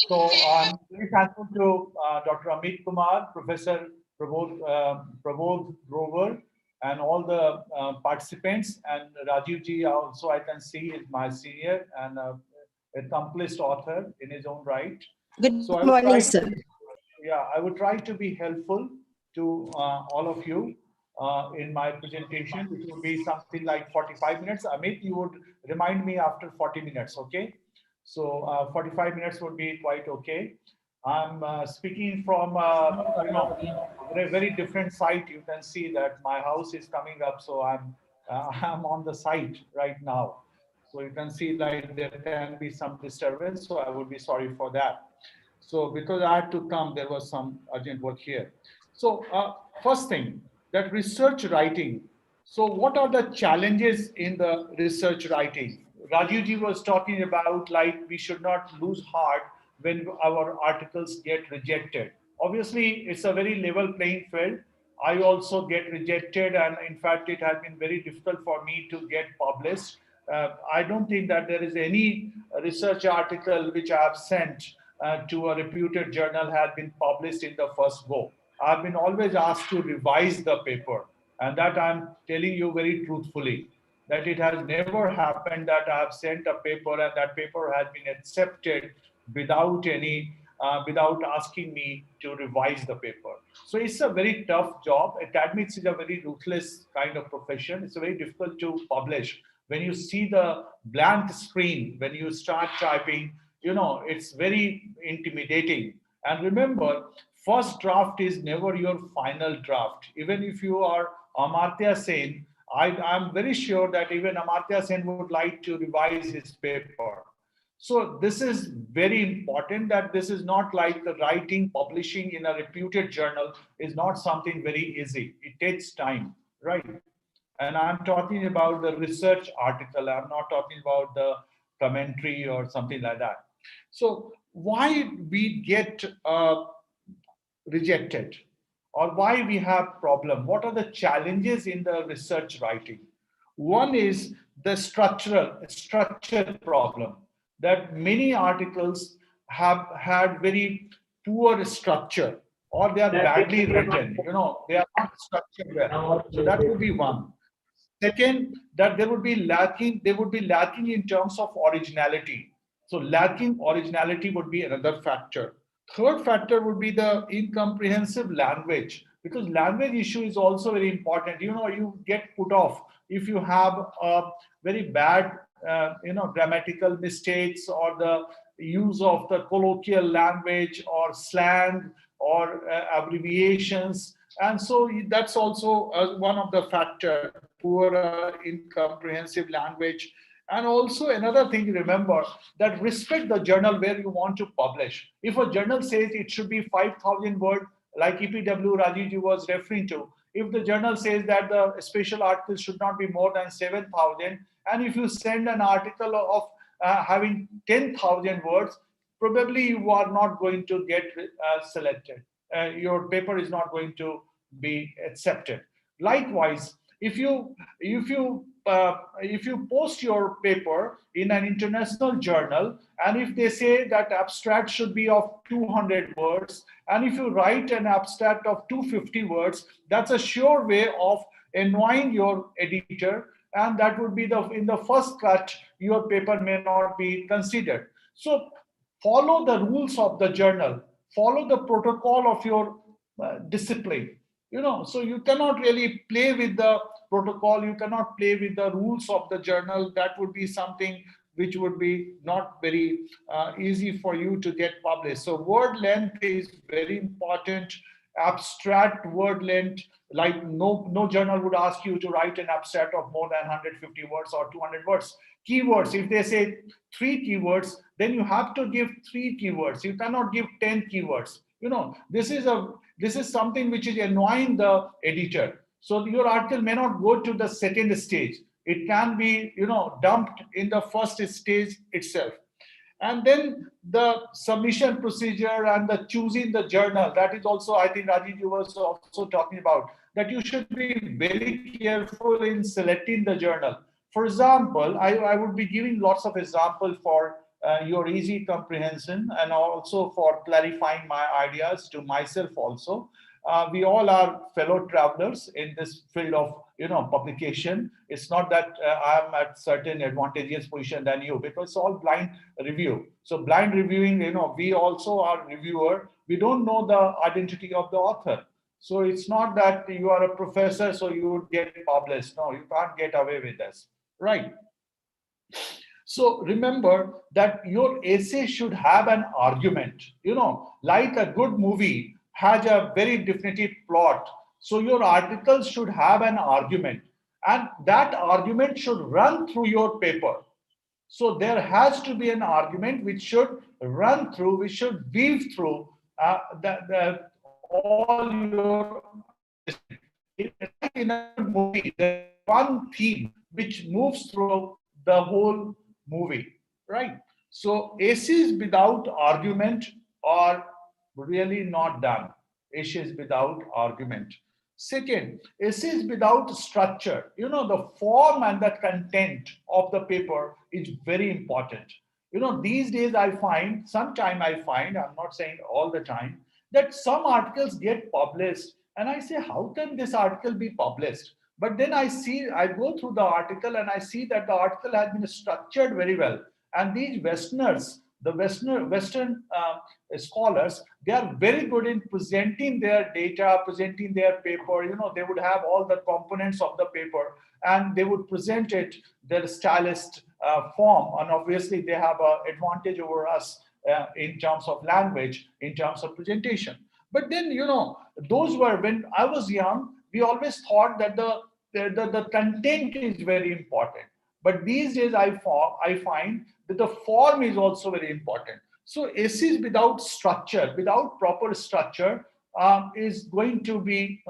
So, I'm very thankful to Dr. Amit Kumar, Professor Prabodh Grover, and all the participants. And Rajeev ji also I can see is my senior and accomplished author in his own right. Good morning, sir. I would try to be helpful to all of you. In my presentation, which would be something like 45 minutes. Amit, you would remind me after 40 minutes, okay? So 45 minutes would be quite okay. I'm speaking from a very different site. You can see that my house is coming up, so I'm on the site right now. So you can see like there can be some disturbance, so I would be sorry for that. So because I had to come, there was some urgent work here. So first thing, that research writing. So what are the challenges in the research writing? Rajeev ji was talking about like we should not lose heart when our articles get rejected. Obviously, it's a very level playing field. I also get rejected, and in fact, it has been very difficult for me to get published. I don't think that there is any research article which I have sent to a reputed journal has been published in the first go. I've been always asked to revise the paper, and that I'm telling you very truthfully, that it has never happened that I have sent a paper and that paper has been accepted without asking me to revise the paper. So it's a very tough job. Academics is a very ruthless kind of profession. It's very difficult to publish. When you see the blank screen, when you start typing, it's very intimidating. And remember, first draft is never your final draft. Even if you are Amartya Sen, I'm very sure that even Amartya Sen would like to revise his paper. So this is very important, that this is not like the writing, publishing in a reputed journal is not something very easy. It takes time, right? And I'm talking about the research article. I'm not talking about the commentary or something like that. So why we get rejected, or why we have problem? What are the challenges in the research writing? One is the structural problem, that many articles have had very poor structure, or they are badly written. They are not structured well. So that would be one. Second, that they would be lacking in terms of originality. So lacking originality would be another factor. Third factor would be the incomprehensive language, because language issue is also very important. You get put off if you have a very bad, grammatical mistakes, or the use of the colloquial language or slang or abbreviations. And so that's also one of the factors, poor incomprehensive language. And also another thing, remember that respect the journal where you want to publish. If a journal says it should be 5,000 words, like EPW Rajeev was referring to, if the journal says that the special article should not be more than 7,000, and if you send an article of having 10,000 words, probably you are not going to get selected. Your paper is not going to be accepted. Likewise, if you post your paper in an international journal, and if they say that abstract should be of 200 words, and if you write an abstract of 250 words, that's a sure way of annoying your editor, and that would be in the first cut, your paper may not be considered. So follow the rules of the journal, follow the protocol of your discipline. So you cannot really play with the protocol, you cannot play with the rules of the journal. That would be something which would be not very easy for you to get published. So word length is very important. Abstract word length, like no journal would ask you to write an abstract of more than 150 words or 200 words. Keywords, if they say 3 keywords, then you have to give 3 keywords. You cannot give 10 keywords. This is something which is annoying the editor. So your article may not go to the second stage. It can be, dumped in the first stage itself. And then the submission procedure and the choosing the journal, that is also, I think Rajeev was also talking about, that you should be very careful in selecting the journal. For example, I would be giving lots of examples for your easy comprehension and also for clarifying my ideas to myself also. We all are fellow travelers in this field of publication. It's not that I'm at certain advantageous position than you, because it's all blind review. So blind reviewing, we also are reviewer. We don't know the identity of the author. So it's not that you are a professor, so you would get published. No, you can't get away with this, right? So remember that your essay should have an argument, like a good movie has a very definitive plot. So your article should have an argument, and that argument should run through your paper. So there has to be an argument which should run through, which should weave through all your. In a movie, there's one theme which moves through the whole movie, right? So essays without argument are really not done. Essays without argument. Second, essays without structure. The form and the content of the paper is very important. These days I'm not saying all the time, that some articles get published and I say, how can this article be published? But then I go through the article and I see that the article has been structured very well. And these Westerners, the Western scholars, they are very good in presenting their data, presenting their paper. They would have all the components of the paper and they would present it their stylist form. And obviously they have an advantage over us in terms of language, in terms of presentation. But then, those were, when I was young, we always thought that the content is very important. But these days I find that the form is also very important. So essays without structure, without proper structure, is going to be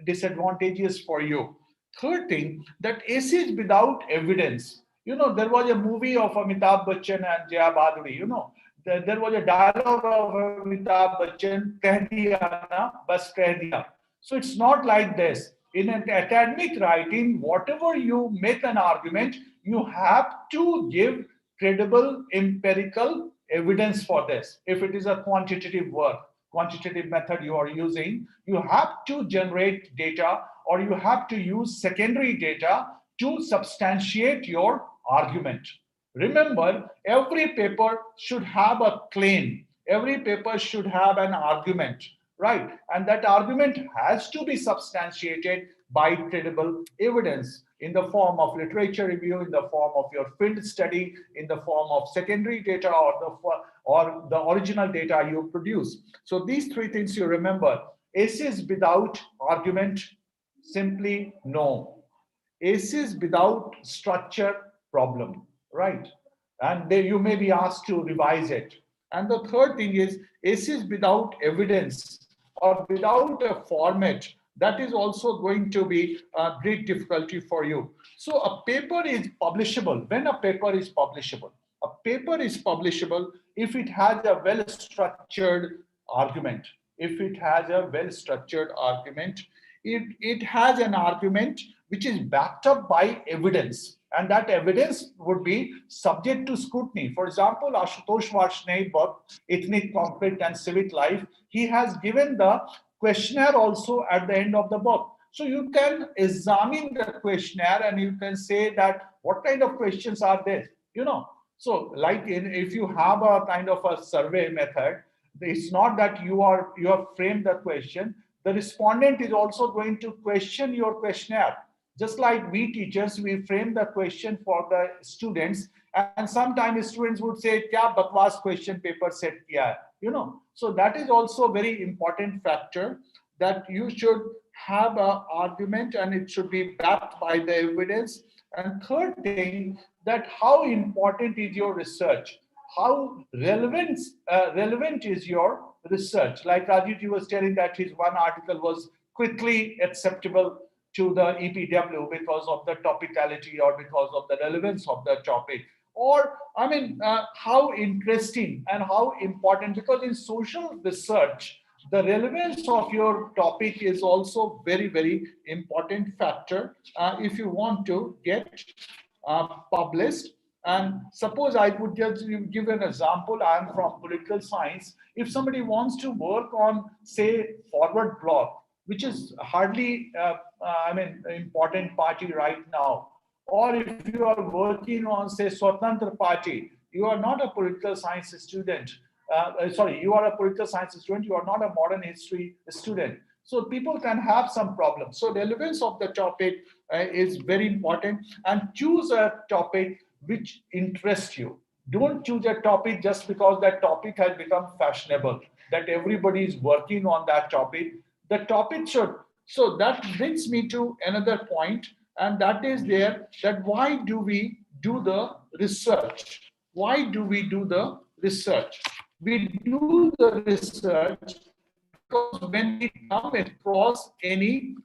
disadvantageous for you. Third thing, that essays without evidence. There was a movie of Amitabh Bachchan and Jaya Bhaduri, there was a dialogue of Amitabh Bachchan, "Keh diya na, bas keh diya." So it's not like this. In an academic writing, whatever you make an argument, you have to give credible empirical evidence for this. If it is a quantitative work, quantitative method you are using, you have to generate data or you have to use secondary data to substantiate your argument. Remember, every paper should have a claim. Every paper should have an argument, right? And that argument has to be substantiated by credible evidence in the form of literature review, in the form of your field study, in the form of secondary data or the original data you produce. So these three things you remember. Essays without argument, simply no. Essays without structure, problem, right? And you may be asked to revise it. And the third thing is essays without evidence or without a format, that is also going to be a great difficulty for you. So a paper is publishable. When a paper is publishable? A paper is publishable if it has a well-structured argument. if it has a well-structured argument, it has an argument which is backed up by evidence, and that evidence would be subject to scrutiny. For example, Ashutosh Varshney book, Ethnic Conflict and Civic Life, he has given the questionnaire also at the end of the book. So you can examine the questionnaire and you can say that what kind of questions are there, So like if you have a kind of a survey method, it's not that you have framed the question. The respondent is also going to question your questionnaire. Just like we teachers, we frame the question for the students, and sometimes students would say, "Kya bakwas question paper set kiya hai?" So that is also a very important factor, that you should have an argument and it should be backed by the evidence. And third thing, that how important is your research? How relevant is your research? Like Rajeev was telling that his one article was quickly acceptable to the EPW because of the topicality or because of the relevance of the topic. Or, how interesting and how important, because in social research, the relevance of your topic is also very, very important factor if you want to get published. And suppose I would just give an example. I am from political science. If somebody wants to work on, say, forward bloc, which is hardly, important party right now, or if you are working on, say, Swatantra Party, you are not a political science student. You are a political science student, you are not a modern history student. So people can have some problems. So relevance of the topic is very important, and choose a topic which interests you. Don't choose a topic just because that topic has become fashionable, that everybody is working on that topic. The topic should. So that brings me to another point, and that is that why do we do the research? Why do we do the research? We do the research because when we come across any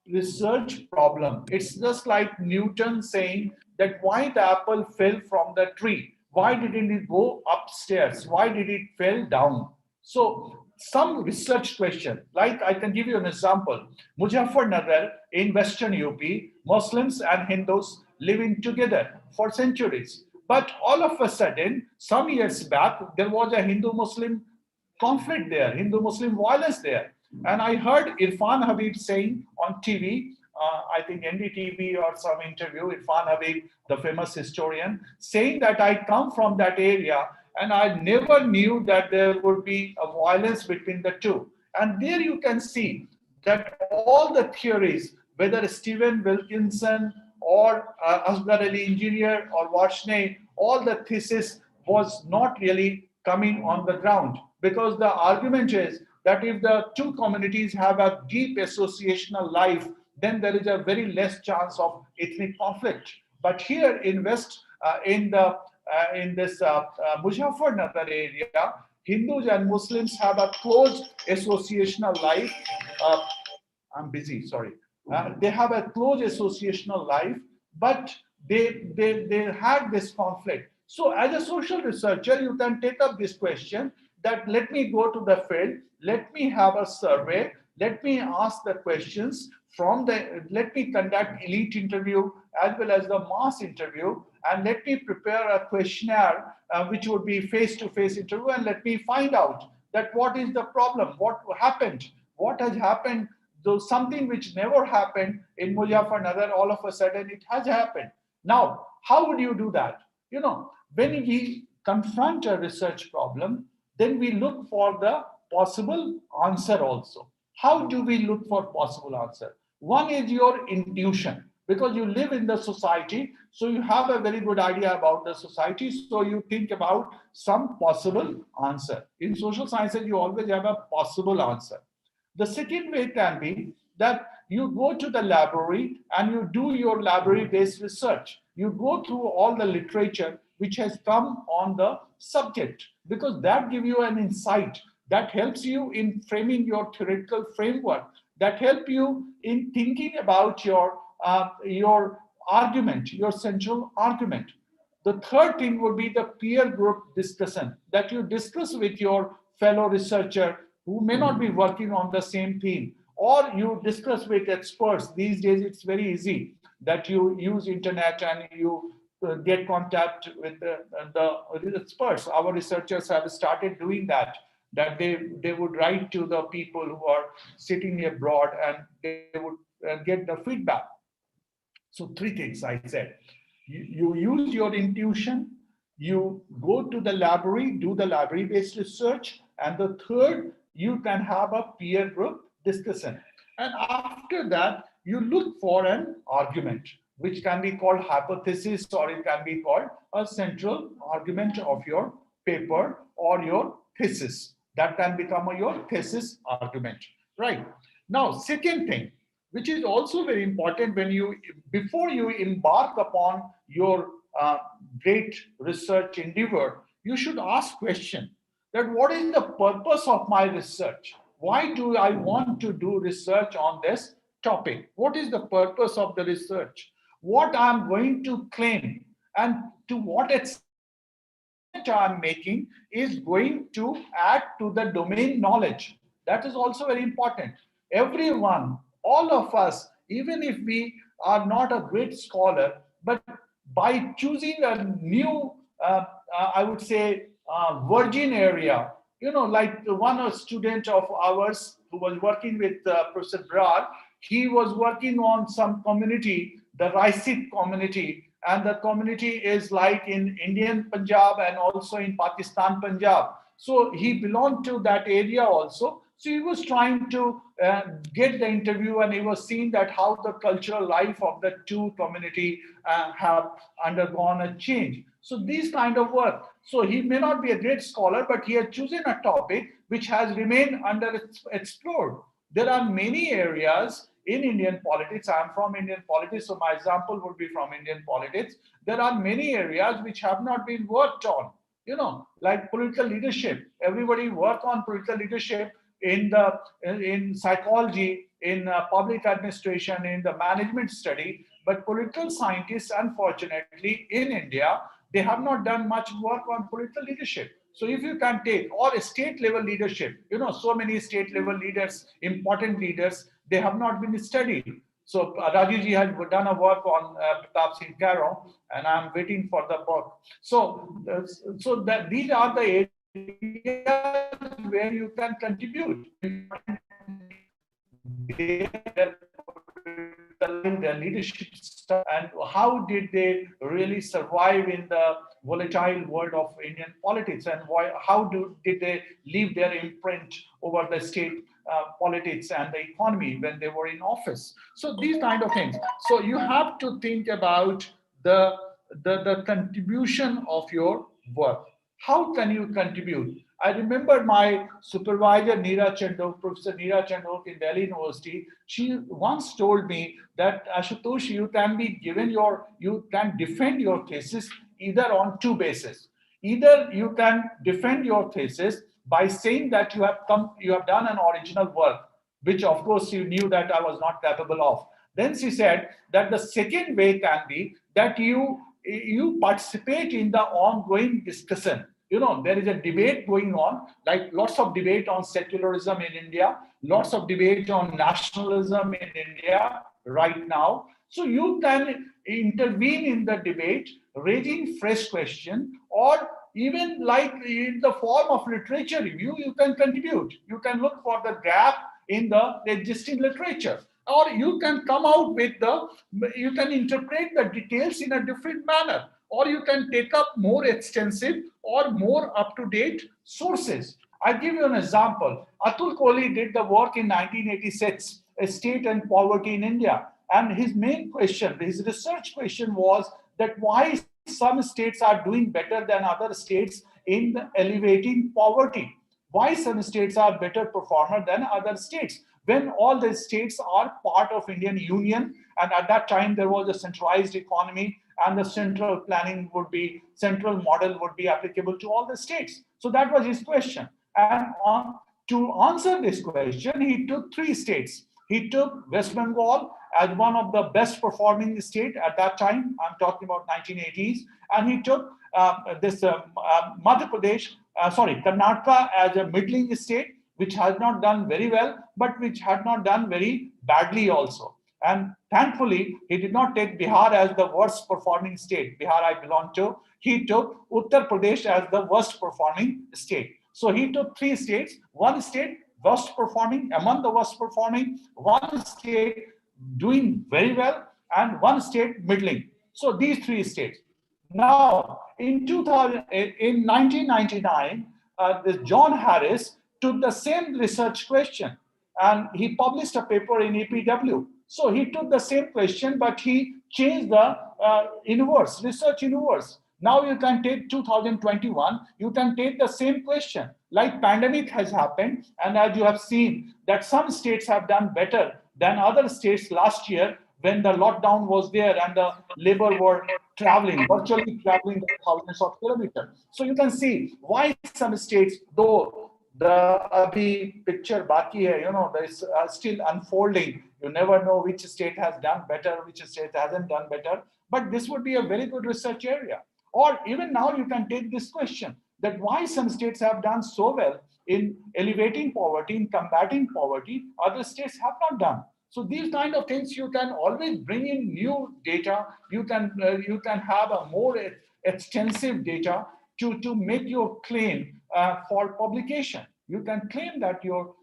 research problem, it's just like Newton saying that why the apple fell from the tree. Why didn't it go upstairs? Why did it fell down? So some research question, like I can give you an example. Muzaffarnagar in Western UP, Muslims and Hindus living together for centuries. But all of a sudden, some years back, there was a Hindu-Muslim conflict there, Hindu-Muslim violence there. And I heard Irfan Habib saying on TV, I think NDTV or some interview, Irfan Habib, the famous historian, saying that I come from that area and I never knew that there would be a violence between the two. And there you can see that all the theories, whether Stephen Wilkinson or Asghar Ali Engineer or Varshney, all the thesis was not really coming on the ground, because the argument is that if the two communities have a deep associational life, then there is a very less chance of ethnic conflict. But here in West, in this Muzaffarnagar area, Hindus and Muslims have a close associational life. I'm busy, sorry. They have a close associational life, but they had this conflict. So as a social researcher, you can take up this question that let me go to the field, let me have a survey, let me ask the questions let me conduct elite interview as well as the mass interview, and let me prepare a questionnaire which would be face-to-face interview, and let me find out that what is the problem, what happened, what has happened, though something which never happened in Muzaffarnagar, all of a sudden it has happened. Now, how would you do that? When we confront a research problem, then we look for the possible answer also. How do we look for possible answer? One is your intuition, because you live in the society, so you have a very good idea about the society, so you think about some possible answer. In social sciences, you always have a possible answer. The second way can be that you go to the library and you do your library-based research. You go through all the literature which has come on the subject, because that gives you an insight, that helps you in framing your theoretical framework, that help you in thinking about your argument, your central argument. The third thing would be the peer group discussion, that you discuss with your fellow researcher who may not be working on the same theme, or you discuss with experts. These days, it's very easy that you use internet and you get contact with the experts. Our researchers have started doing that, that they would write to the people who are sitting abroad and they would get the feedback. So three things I said. You use your intuition, you go to the library, do the library-based research, and the third, you can have a peer group discussion. And after that, you look for an argument, which can be called hypothesis, or it can be called a central argument of your paper or your thesis. That can become your thesis argument, right? Now, second thing, which is also very important when you, before you embark upon your great research endeavor, you should ask question that what is the purpose of my research? Why do I want to do research on this topic? What is the purpose of the research? What I'm going to claim, and to what extent I'm making is going to add to the domain knowledge. That is also very important. Everyone, all of us, even if we are not a great scholar, but by choosing a new, I would say, virgin area, you know, like one student of ours who was working with Professor Brar, he was working on some community, the Rashid community, and the community is like in Indian Punjab and also in Pakistan Punjab. So he belonged to that area also. So he was trying to get the interview, and he was seeing that how the cultural life of the two community have undergone a change. So these kind of work. So he may not be a great scholar, but he had chosen a topic which has remained explored. There are many areas in Indian politics. I'm from Indian politics, so my example would be from Indian politics. There are many areas which have not been worked on, you know, like political leadership. Everybody work on political leadership in psychology, in public administration, in the management study, but political scientists, unfortunately, in India, they have not done much work on political leadership. So if you can take, or state level leadership, you know, so many state level leaders, important leaders, they have not been studied. So Rajeev ji has done a work on Pratap Singh Caro, and I'm waiting for the book. So that these are the areas where you can contribute. Their leadership stuff, and how did they really survive in the volatile world of Indian politics, and how did they leave their imprint over the state politics and the economy when they were in office. So these kind of things. So you have to think about the contribution of your work. How can you contribute? I remember my supervisor, Professor Neera Chandok in Delhi University. She once told me that, Ashutosh, you can defend your thesis either on two bases. Either you can defend your thesis by saying that you have done an original work, which of course you knew that I was not capable of. Then she said that the second way can be that you participate in the ongoing discussion. You know, there is a debate going on, like lots of debate on secularism in India, lots of debate on nationalism in India right now. So you can intervene in the debate, raising fresh question, or even like in the form of literature review, you can contribute. You can look for the gap in the existing literature, or you can come out with you can interpret the details in a different manner, or you can take up more extensive or more up-to-date sources. I'll give you an example. Atul Kohli did the work in 1986, State and Poverty in India. And his main question, his research question was that why some states are doing better than other states in alleviating poverty. Why some states are better performer than other states, when all the states are part of Indian Union, and at that time there was a centralized economy, and the central model would be applicable to all the states. So that was his question. And to answer this question, he took three states. He took West Bengal as one of the best performing state at that time. I'm talking about 1980s. And he took Karnataka as a middling state, which has not done very well, but which had not done very badly also. And thankfully, he did not take Bihar as the worst performing state. Bihar I belong to. He took Uttar Pradesh as the worst performing state. So he took 3 states, one state worst performing, among the worst performing, one state doing very well, and one state middling. So these 3 states. Now, in 1999, this John Harris took the same research question and he published a paper in EPW. So he took the same question, but he changed the inverse, research inverse. Now you can take 2021, you can take the same question. Like pandemic has happened, and as you have seen that some states have done better than other states last year when the lockdown was there and the labor were traveling, virtually traveling thousands of kilometers. So you can see why some states, though the abhi picture baki hai, there's still unfolding. You never know which state has done better, which state hasn't done better. But this would be a very good research area. Or even now you can take this question that why some states have done so well in elevating poverty, in combating poverty, other states have not done. So these kind of things you can always bring in new data. You can have a more extensive data to make your claim for publication. You can claim that your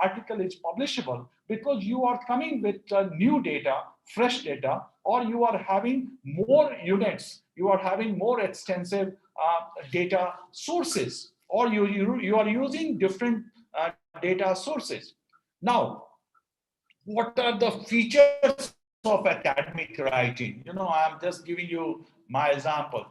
article is publishable because you are coming with new data, fresh data, or you are having more units, you are having more extensive data sources, or you are using different data sources. Now, what are the features of academic writing? I'm just giving you my example.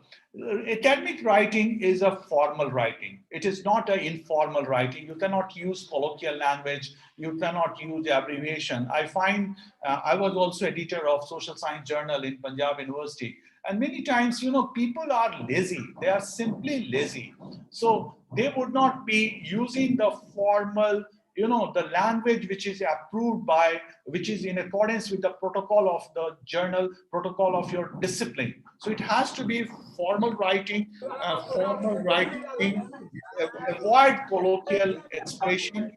Academic writing is a formal writing. It is not an informal writing. You cannot use colloquial language. You cannot use abbreviation. I find, I was also editor of Social Science Journal in Punjab University. And many times, people are lazy. They are simply lazy. So they would not be using the formal, the language which is approved by, which is in accordance with the protocol of the journal, protocol of your discipline. So it has to be formal writing, avoid colloquial expression.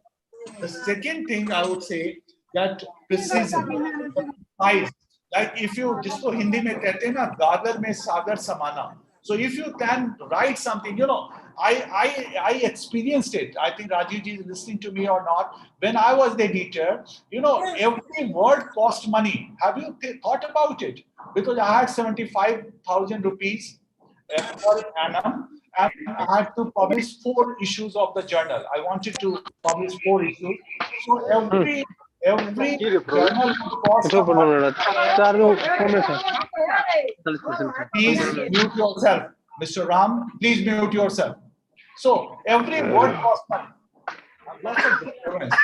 The second thing I would say that precision, precise. Like if you, jisko Hindi mein kehte hain na, gagar mein sagar samana. So if you can write something, I experienced it. I think Rajeev ji is listening to me or not. When I was the editor, every word cost money. Have you thought about it? Because I had 75,000 rupees per annum, and I had to publish 4 issues of the journal. I wanted to publish 4 issues. So every journal cost. Please mute yourself, Mr. Ram. Please mute yourself. So every word costs money. Lots of disturbance.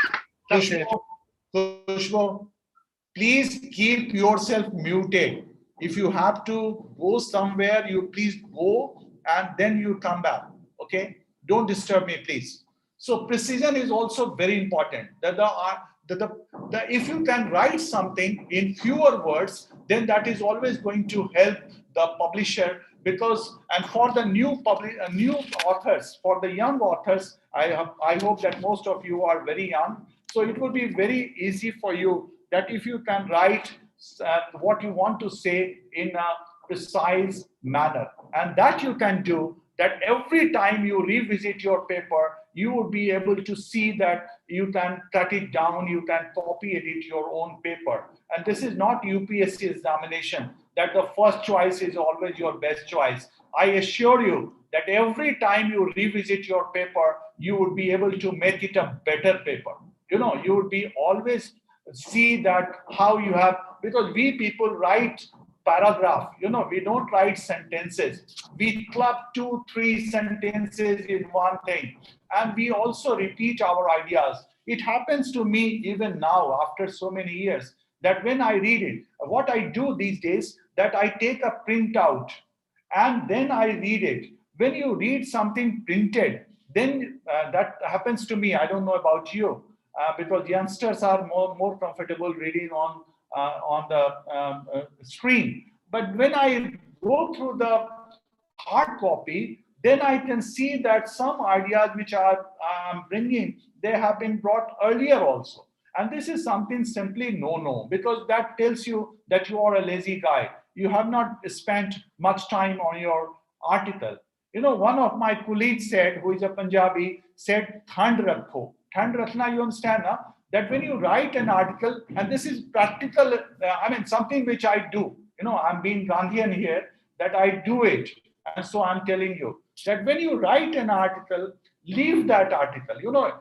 Khushbu, please keep yourself muted. If you have to go somewhere, you please go and then you come back. Okay? Don't disturb me, please. So precision is also very important. If you can write something in fewer words, then that is always going to help the publisher, because, and for the new authors, for the young authors, I hope that most of you are very young. So it will be very easy for you that if you can write what you want to say in a precise manner, and that you can do, that every time you revisit your paper, you will be able to see that you can cut it down, you can copy edit your own paper. And this is not UPSC examination, that the first choice is always your best choice. I assure you that every time you revisit your paper, you would be able to make it a better paper. You would be always see that how you have, because we people write paragraph, we don't write sentences. We club 2-3 sentences in one thing, and we also repeat our ideas. It happens to me even now after so many years that when I read it, what I do these days, that I take a printout and then I read it. When you read something printed, then that happens to me. I don't know about you, because youngsters are more comfortable reading on the screen. But when I go through the hard copy, then I can see that some ideas which are bringing, they have been brought earlier also. And this is something simply no, because that tells you that you are a lazy guy. You have not spent much time on your article. You know, one of my colleagues said, who is a Punjabi, said, Thand rakho. Thand rakhna, you understand, huh? That when you write an article, and this is practical, something which I do, you know, I'm being Gandhian here, that I do it. And so I'm telling you that when you write an article, leave that article. You know,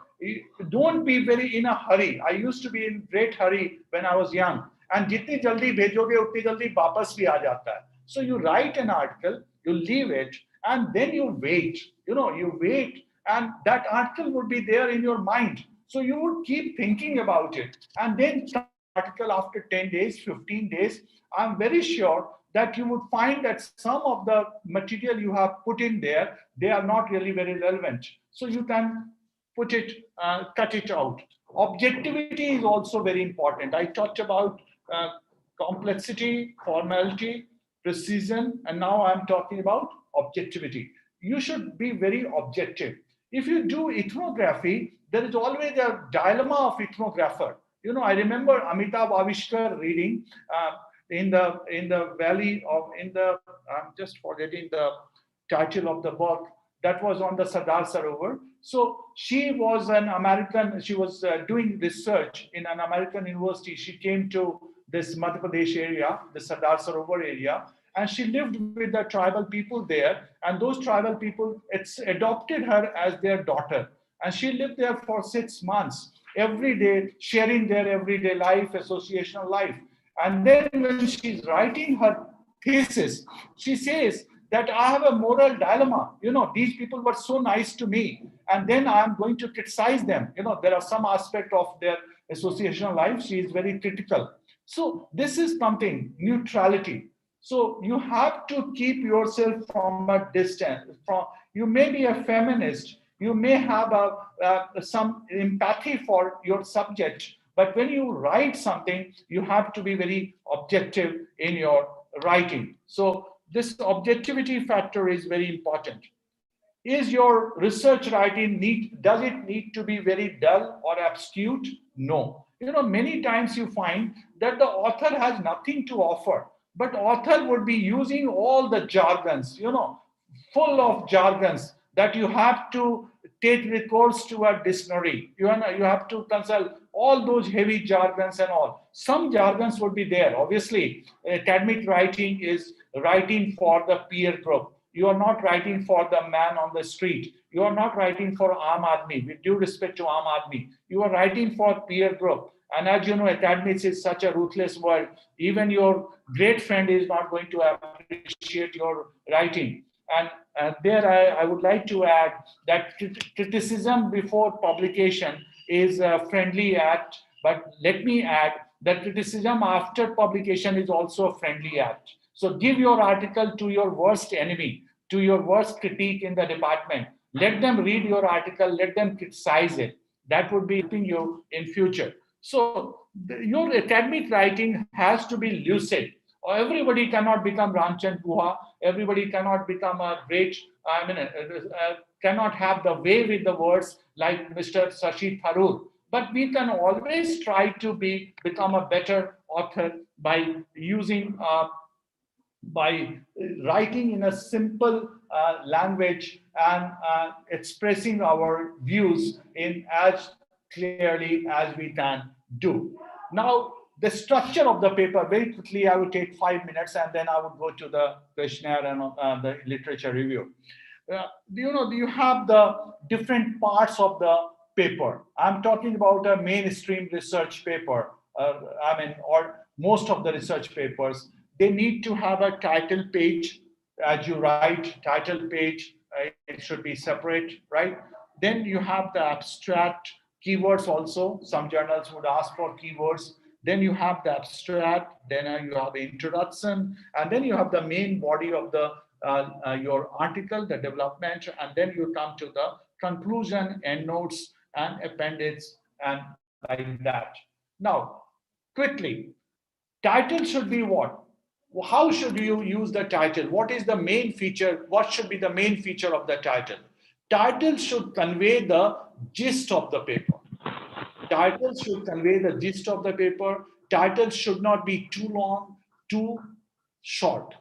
don't be very in a hurry. I used to be in great hurry when I was young. And jitni jaldi bhejoge, utni jaldi वापस भी आ जाता है. So you write an article, you leave it, and then you wait. You know, you wait, and that article would be there in your mind. So you would keep thinking about it. And then article after 10 days, 15 days, I'm very sure that you would find that some of the material you have put in there, they are not really very relevant. So you can put it, cut it out. Objectivity is also very important. I talked about complexity, formality, precision, and now I'm talking about objectivity. You should be very objective. If you do ethnography, there is always a dilemma of ethnographer. You know, I remember Amitabh Avishkar reading in the valley of, I'm just forgetting the title of the book, that was on the Sardar Sarovar. So she was an American, she was doing research in an American university. She came to this Madhya Pradesh area, the Sardar Sarovar area, and she lived with the tribal people there. And those tribal people adopted her as their daughter. And she lived there for 6 months, every day, sharing their everyday life, associational life. And then when she's writing her thesis, she says that I have a moral dilemma. You know, these people were so nice to me, and then I'm going to criticize them. You know, there are some aspect of their associational life. She is very critical. So this is something, neutrality. So you have to keep yourself from a distance. You may be a feminist, you may have some empathy for your subject, but when you write something, you have to be very objective in your writing. So this objectivity factor is very important. Is your research writing does it need to be very dull or obscure? No. You know, many times you find that the author has nothing to offer, but author would be using all the jargons, you know, full of jargons that you have to take recourse to a dictionary. You have to consult all those heavy jargons and all. Some jargons would be there. Obviously, academic writing is writing for the peer group. You are not writing for the man on the street. You are not writing for Aam Aadmi, with due respect to Aam Aadmi. You are writing for peer group. And as you know, academics is such a ruthless world. Even your great friend is not going to appreciate your writing. And there I would like to add that criticism before publication is a friendly act. But let me add that criticism after publication is also a friendly act. So give your article to your worst enemy, to your worst critique in the department. Let them read your article, let them criticize it. That would be helping you in future. So your academic writing has to be lucid. Everybody cannot become Ramchand Guha. Everybody cannot become a great, cannot have the way with the words like Mr. Shashi Tharoor. But we can always try to become a better author by using by writing in a simple language and expressing our views in as clearly as we can do. Now, the structure of the paper, very quickly, I would take 5 minutes and then I would go to the questionnaire and the literature review. You have the different parts of the paper. I'm talking about a mainstream research paper, or most of the research papers. They need to have a title page. As you write, title page, it should be separate, right? Then you have the abstract, keywords also. Some journals would ask for keywords. Then you have the abstract, then you have the introduction, and then you have the main body of the your article, the development, and then you come to the conclusion, endnotes, and appendix, and like that. Now, quickly, title should be what? how should you use the title? What is the main feature? What should be the main feature of the title? Title should convey the gist of the paper. Title should convey the gist of the paper. Title should not be too long, too short.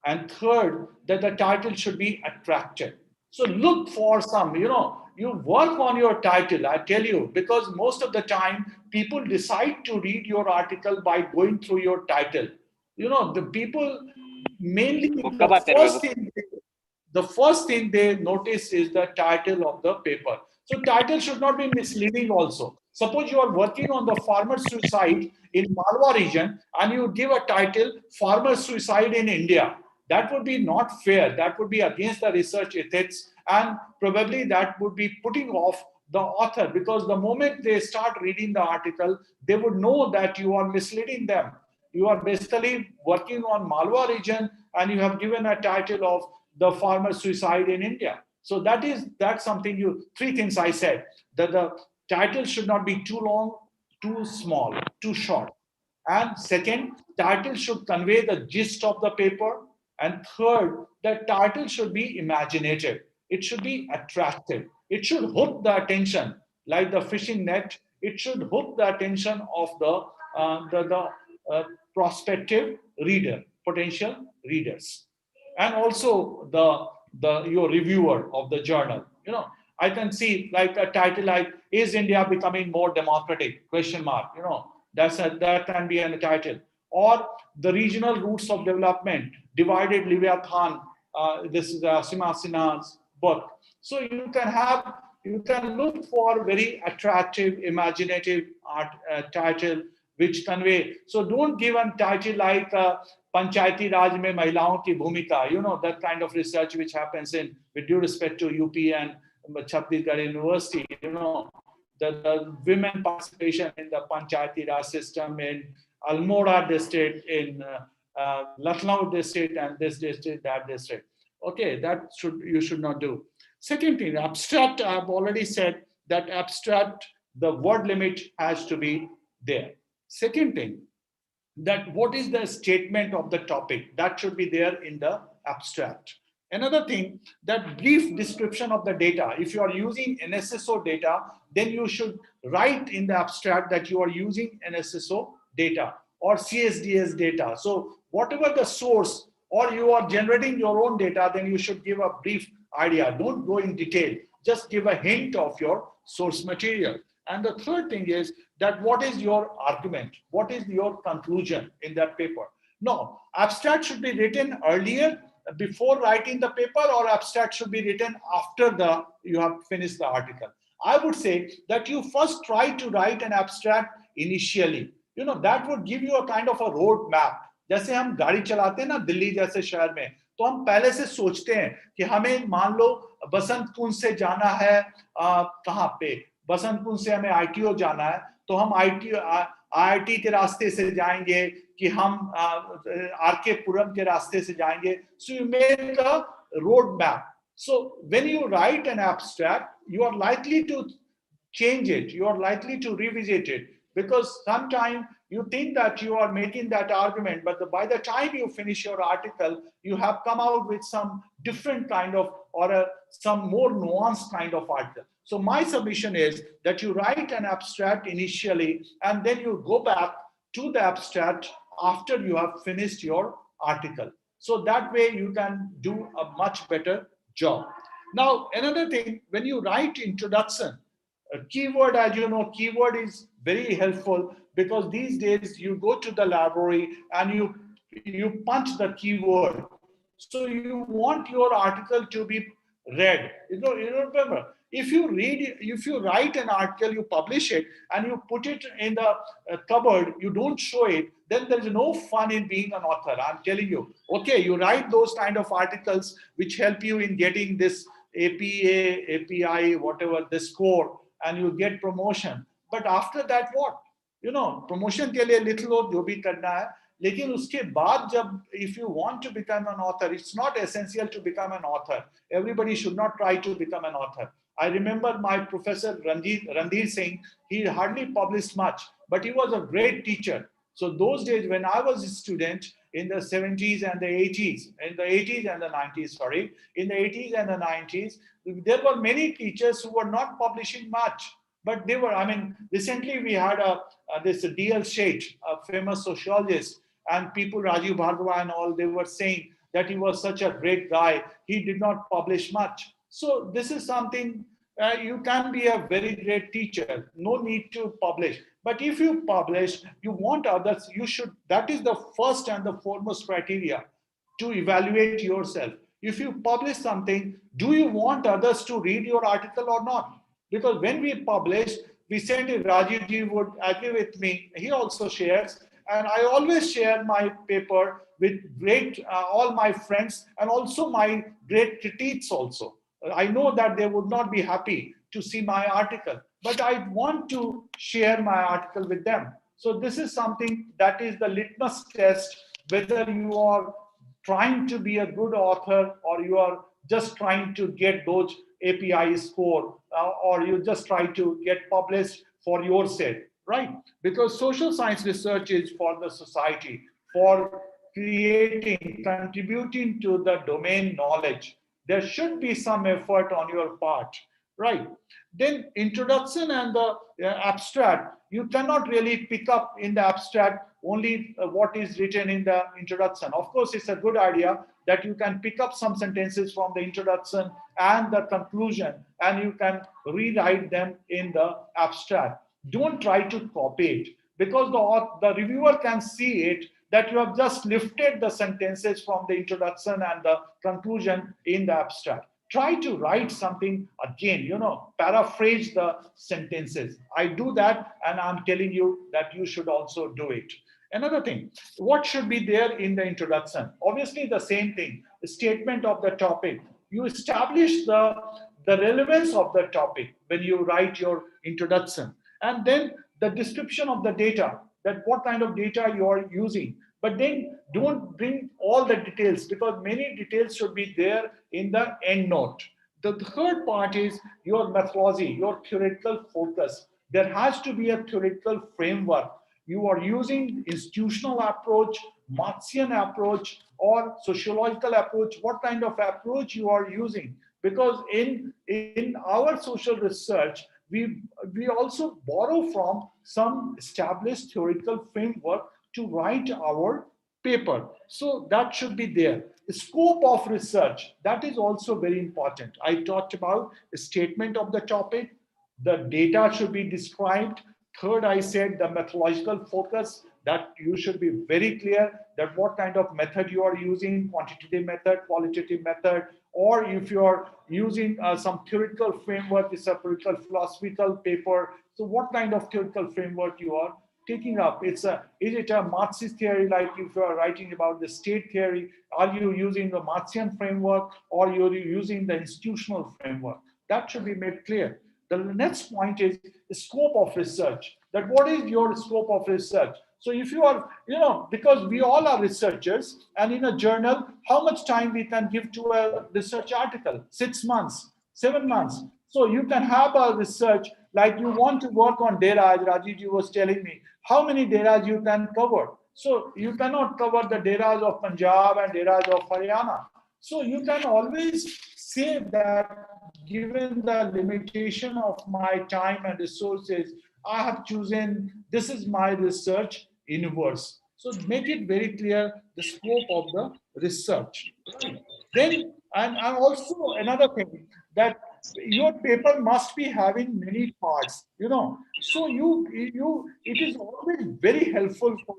And third, that the title should be attractive. So look for some, you work on your title, I tell you, because most of the time people decide to read your article by going through your title. The people mainly the first thing they notice is the title of the paper. So title should not be misleading also. Suppose you are working on the farmer suicide in Malwa region and you give a title, farmer suicide in India. That would be not fair. That would be against the research ethics, and probably that would be putting off the author, because the moment they start reading the article, they would know that you are misleading them. You are basically working on Malwa region and you have given a title of the farmer suicide in India. So that's something three things I said, that the title should not be too long, too small, too short. And second, title should convey the gist of the paper. And third, the title should be imaginative. It should be attractive. It should hook the attention, like the fishing net. It should hook the attention of the prospective reader, potential readers, and also your reviewer of the journal. I can see like a title like "Is India becoming more democratic?" Question mark. That can be a title. Or the regional roots of development, divided Leviathan. This is Sima Sinha's book. So you can look for very attractive, imaginative art title which convey. So don't give a title like Panchayati Raj mein Mahilaon ki Bhumika. That kind of research which happens with due respect to UP and Chhattisgarh University. The women participation in the Panchayati Raj system in Almora district, in Lucknow district, and this district, that district. Okay, you should not do. Second thing, abstract, I've already said that abstract, the word limit has to be there. Second thing, that what is the statement of the topic, that should be there in the abstract. Another thing, that brief description of the data. If you are using NSSO data, then you should write in the abstract that you are using NSSO data or CSDS data. So whatever the source, or you are generating your own data, then you should give a brief idea. Don't go in detail. Just give a hint of your source material. And the third thing is that what is your argument? What is your conclusion in that paper? No, abstract should be written earlier, before writing the paper, or abstract should be written after you have finished the article. I would say that you first try to write an abstract initially. That would give you a kind of a road map. जैसे हम गाड़ी चलाते हैं ना दिल्ली जैसे शहर में, तो हम पहले से सोचते हैं कि हमें मान लो बसंत कुंज से जाना है, कहाँ पे बसंत कुंज से हमें ITO जाना है, तो हम IIT के रास्ते से जाएंगे कि हम RK पुरम के रास्ते से जाएंगे. So you make a road map. So when you write an abstract, you are likely to change it, you are likely to revisit it, because sometimes you think that you are making that argument, but by the time you finish your article, you have come out with some different kind of, or some more nuanced kind of article. So my submission is that you write an abstract initially, and then you go back to the abstract after you have finished your article. So that way you can do a much better job. Now, another thing, when you write introduction, a keyword, as you know, keyword is very helpful, because these days you go to the library and you punch the keyword. So you want your article to be read. You remember, if you write an article, you publish it, and you put it in the cupboard, you don't show it, then there is no fun in being an author. I'm telling you. Okay, you write those kind of articles which help you in getting this APA, API, whatever, the score, and you get promotion. But after that, what? Promotion के लिए लिख लो जो भी करना है, लेकिन उसके बाद जब, if you want to become an author, it's not essential to become an author. Everybody should not try to become an author. I remember my professor Randhir Singh, he hardly published much, but he was a great teacher. So those days when I was a student in the 70s and the 80s, in the 80s and the 90s, sorry, in the 80s and the 90s, there were many teachers who were not publishing much, but they were, I mean, recently we had this D.L. Sheth, a famous sociologist, and people, Rajeev Bhargava and all, they were saying that he was such a great guy. He did not publish much. So this is something, you can be a very great teacher, no need to publish. But if you publish, you want others, you should, that is the first and the foremost criteria to evaluate yourself. If you publish something, do you want others to read your article or not? Because when we publish, recently Rajeev ji would agree with me, he also shares, and I always share my paper with great, all my friends and also my great critics also. I know that they would not be happy to see my article, but I want to share my article with them. So this is something that is the litmus test, whether you are trying to be a good author or you are just trying to get those API score, or you just try to get published for your sake, right? Because social science research is for the society, for creating, contributing to the domain knowledge. There should be some effort on your part, right? Then introduction and the abstract, you cannot really pick up in the abstract only what is written in the introduction. Of course, it's a good idea that you can pick up some sentences from the introduction and the conclusion, and you can rewrite them in the abstract. Don't try to copy it, because the reviewer can see it that you have just lifted the sentences from the introduction and the conclusion in the abstract. Try to write something again, you know, paraphrase the sentences. I do that, and I'm telling you that you should also do it. Another thing, what should be there in the introduction? Obviously, the same thing, the statement of the topic. You establish the relevance of the topic when you write your introduction. And then the description of the data, that what kind of data you are using. But then don't bring all the details, because many details should be there in the end note. The third part is your methodology, your theoretical focus. There has to be a theoretical framework. You are using institutional approach, Marxian approach, or sociological approach. What kind of approach you are using? Because in our social research, we also borrow from some established theoretical framework to write our paper. So that should be there. The scope of research, that is also very important. I talked about a statement of the topic, the data should be described. Third, I said the methodological focus, that you should be very clear that what kind of method you are using, quantitative method, qualitative method, or if you are using some theoretical framework, it's a theoretical philosophical paper. So what kind of theoretical framework you are taking up? Is it a Marxist theory, like if you are writing about the state theory, are you using the Marxian framework, or you're using the institutional framework? That should be made clear. The next point is the scope of research, that what is your scope of research? So if you are, you know, because we all are researchers, and in a journal, how much time we can give to a research article? 6 months, 7 months. So you can have a research, like you want to work on data, as Rajeev was telling me, how many data you can cover? So you cannot cover the data of Punjab and data of Haryana. So you can always say that given the limitation of my time and resources, I have chosen, this is my research universe. So make it very clear the scope of the research. Right? Then, and also another thing, that your paper must be having many parts, you know. So it is always very helpful for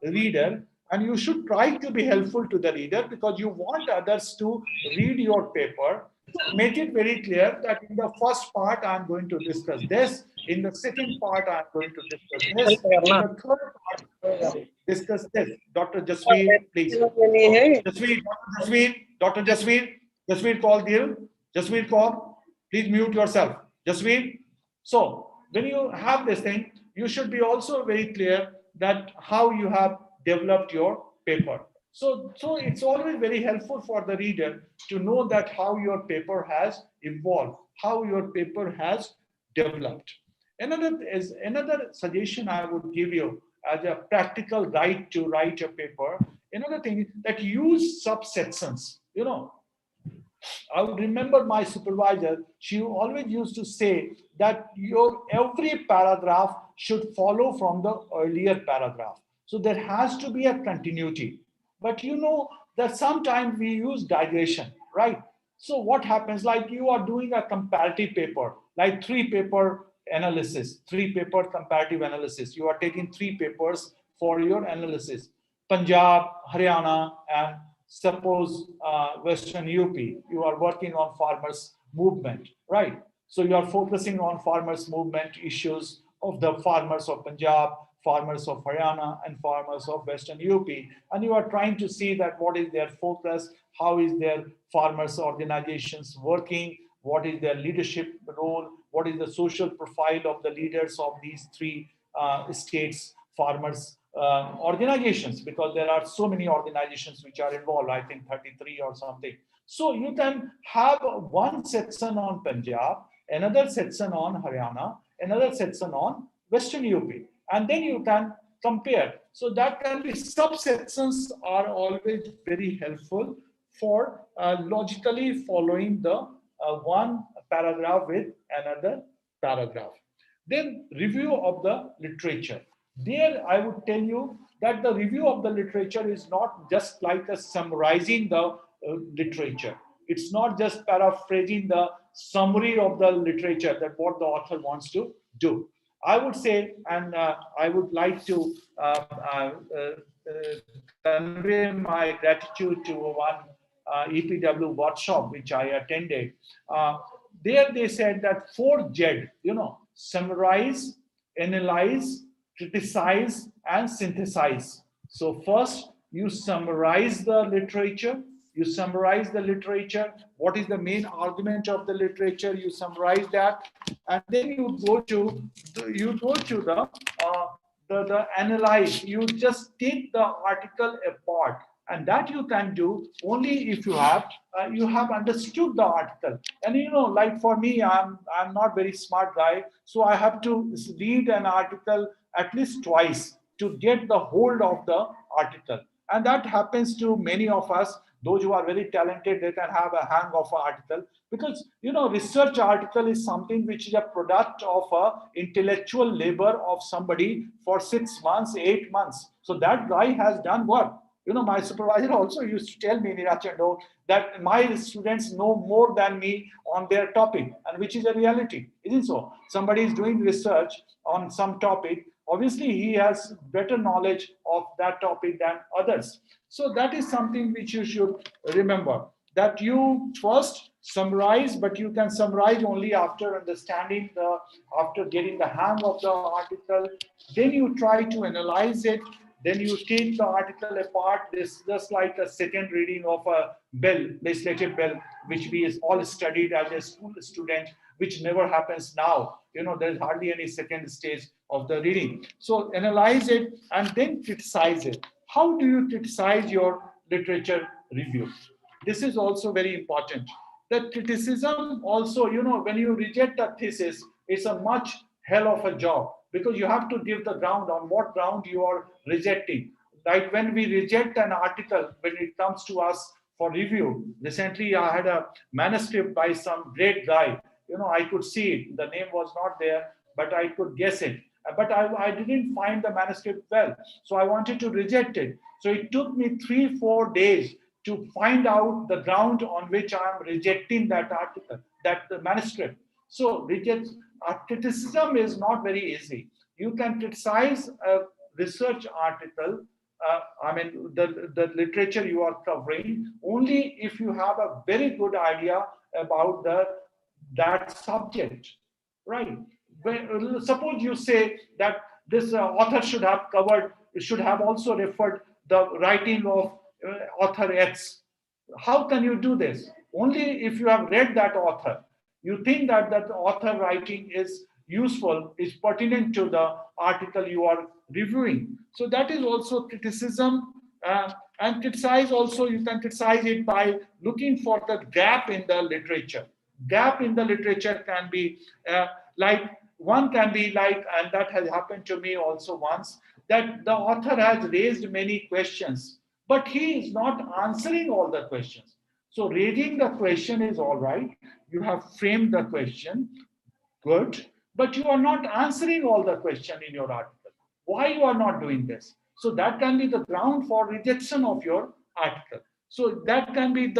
the reader, and you should try to be helpful to the reader, because you want others to read your paper. So make it very clear that in the first part, I'm going to discuss this. In the second part, I'm going to discuss this. In the third part, discuss this. Dr. Jasveer, please. Dr. Jasveer, call Dil. Jasveer, call. Please mute yourself. Jasveer. So when you have this thing, you should be also very clear that how you have developed your paper. So it's always very helpful for the reader to know that how your paper has evolved, how your paper has developed. Another suggestion I would give you as a practical guide to write a paper. Another thing is that use subsections. You know, I would remember my supervisor, she always used to say that your every paragraph should follow from the earlier paragraph. So there has to be a continuity. But you know that sometimes we use digression, right? So what happens, like you are doing a comparative paper, like 3-paper analysis, 3-paper comparative analysis. You are taking 3 papers for your analysis. Punjab, Haryana, and suppose Western UP, you are working on farmers movement, right? So you are focusing on farmers movement issues of the farmers of Punjab, farmers of Haryana, and farmers of Western UP. And you are trying to see that what is their focus, how is their farmers organizations working, what is their leadership role, what is the social profile of the leaders of these 3 states, farmers organizations, because there are so many organizations which are involved, I think 33 or something. So you can have one section on Punjab, another section on Haryana, another section on Western UP, and then you can compare. So that can be subsections are always very helpful for logically following the one paragraph with another paragraph. Then review of the literature. There I would tell you that the review of the literature is not just like a summarizing the literature. It's not just paraphrasing the summary of the literature that what the author wants to do. I would say, and I would like to convey my gratitude to one EPW workshop which I attended. There they said that 4Z, you know, summarize, analyze, criticize, and synthesize. So first, you summarize the literature. You summarize the literature. What is the main argument of the literature? You summarize that, and then you go to the analyze. You just take the article apart, and that you can do only if you have understood the article. And you know, like for me, I'm not very smart guy, so I have to read an article at least twice to get the hold of the article. And that happens to many of us. Those who are very talented, they can have a hang of an article, because you know, research article is something which is a product of a intellectual labor of somebody for 6 months, 8 months. So that guy has done work. You know, my supervisor also used to tell me, Nirachando, that my students know more than me on their topic, and which is a reality, isn't so? Somebody is doing research on some topic. Obviously, he has better knowledge of that topic than others. So that is something which you should remember, that you first summarize, but you can summarize only after understanding after getting the hang of the article. Then you try to analyze it. Then you take the article apart. This just like a second reading of a bell, legislative bell, which we all studied as a school student, which never happens now. You know, there's hardly any second stage of the reading. So analyze it and then criticize it. How do you criticize your literature review? This is also very important. The criticism also, you know, when you reject a thesis, it's a much hell of a job, because you have to give the ground on what ground you are rejecting. Like when we reject an article, when it comes to us for review, recently I had a manuscript by some great guy. You know, I could see it. The name was not there, but I could guess it. But I didn't find the manuscript well. So I wanted to reject it. So it took me 3-4 days to find out the ground on which I'm rejecting that article, that the manuscript. So criticism is not very easy. You can criticize a research article, I mean, the literature you are covering, only if you have a very good idea about that subject, right? Suppose you say that this author should have also referred the writing of author X. How can you do this? Only if you have read that author. You think that that author writing is useful, is pertinent to the article you are reviewing. So that is also criticism. And criticize also, you can criticize it by looking for the gap in the literature. Gap in the literature can be like, one can be like, and that has happened to me also once, that the author has raised many questions, but he is not answering all the questions. So raising the question is all right. You have framed the question, good, but you are not answering all the question in your article. Why you are not doing this? So that can be the ground for rejection of your article. So that can be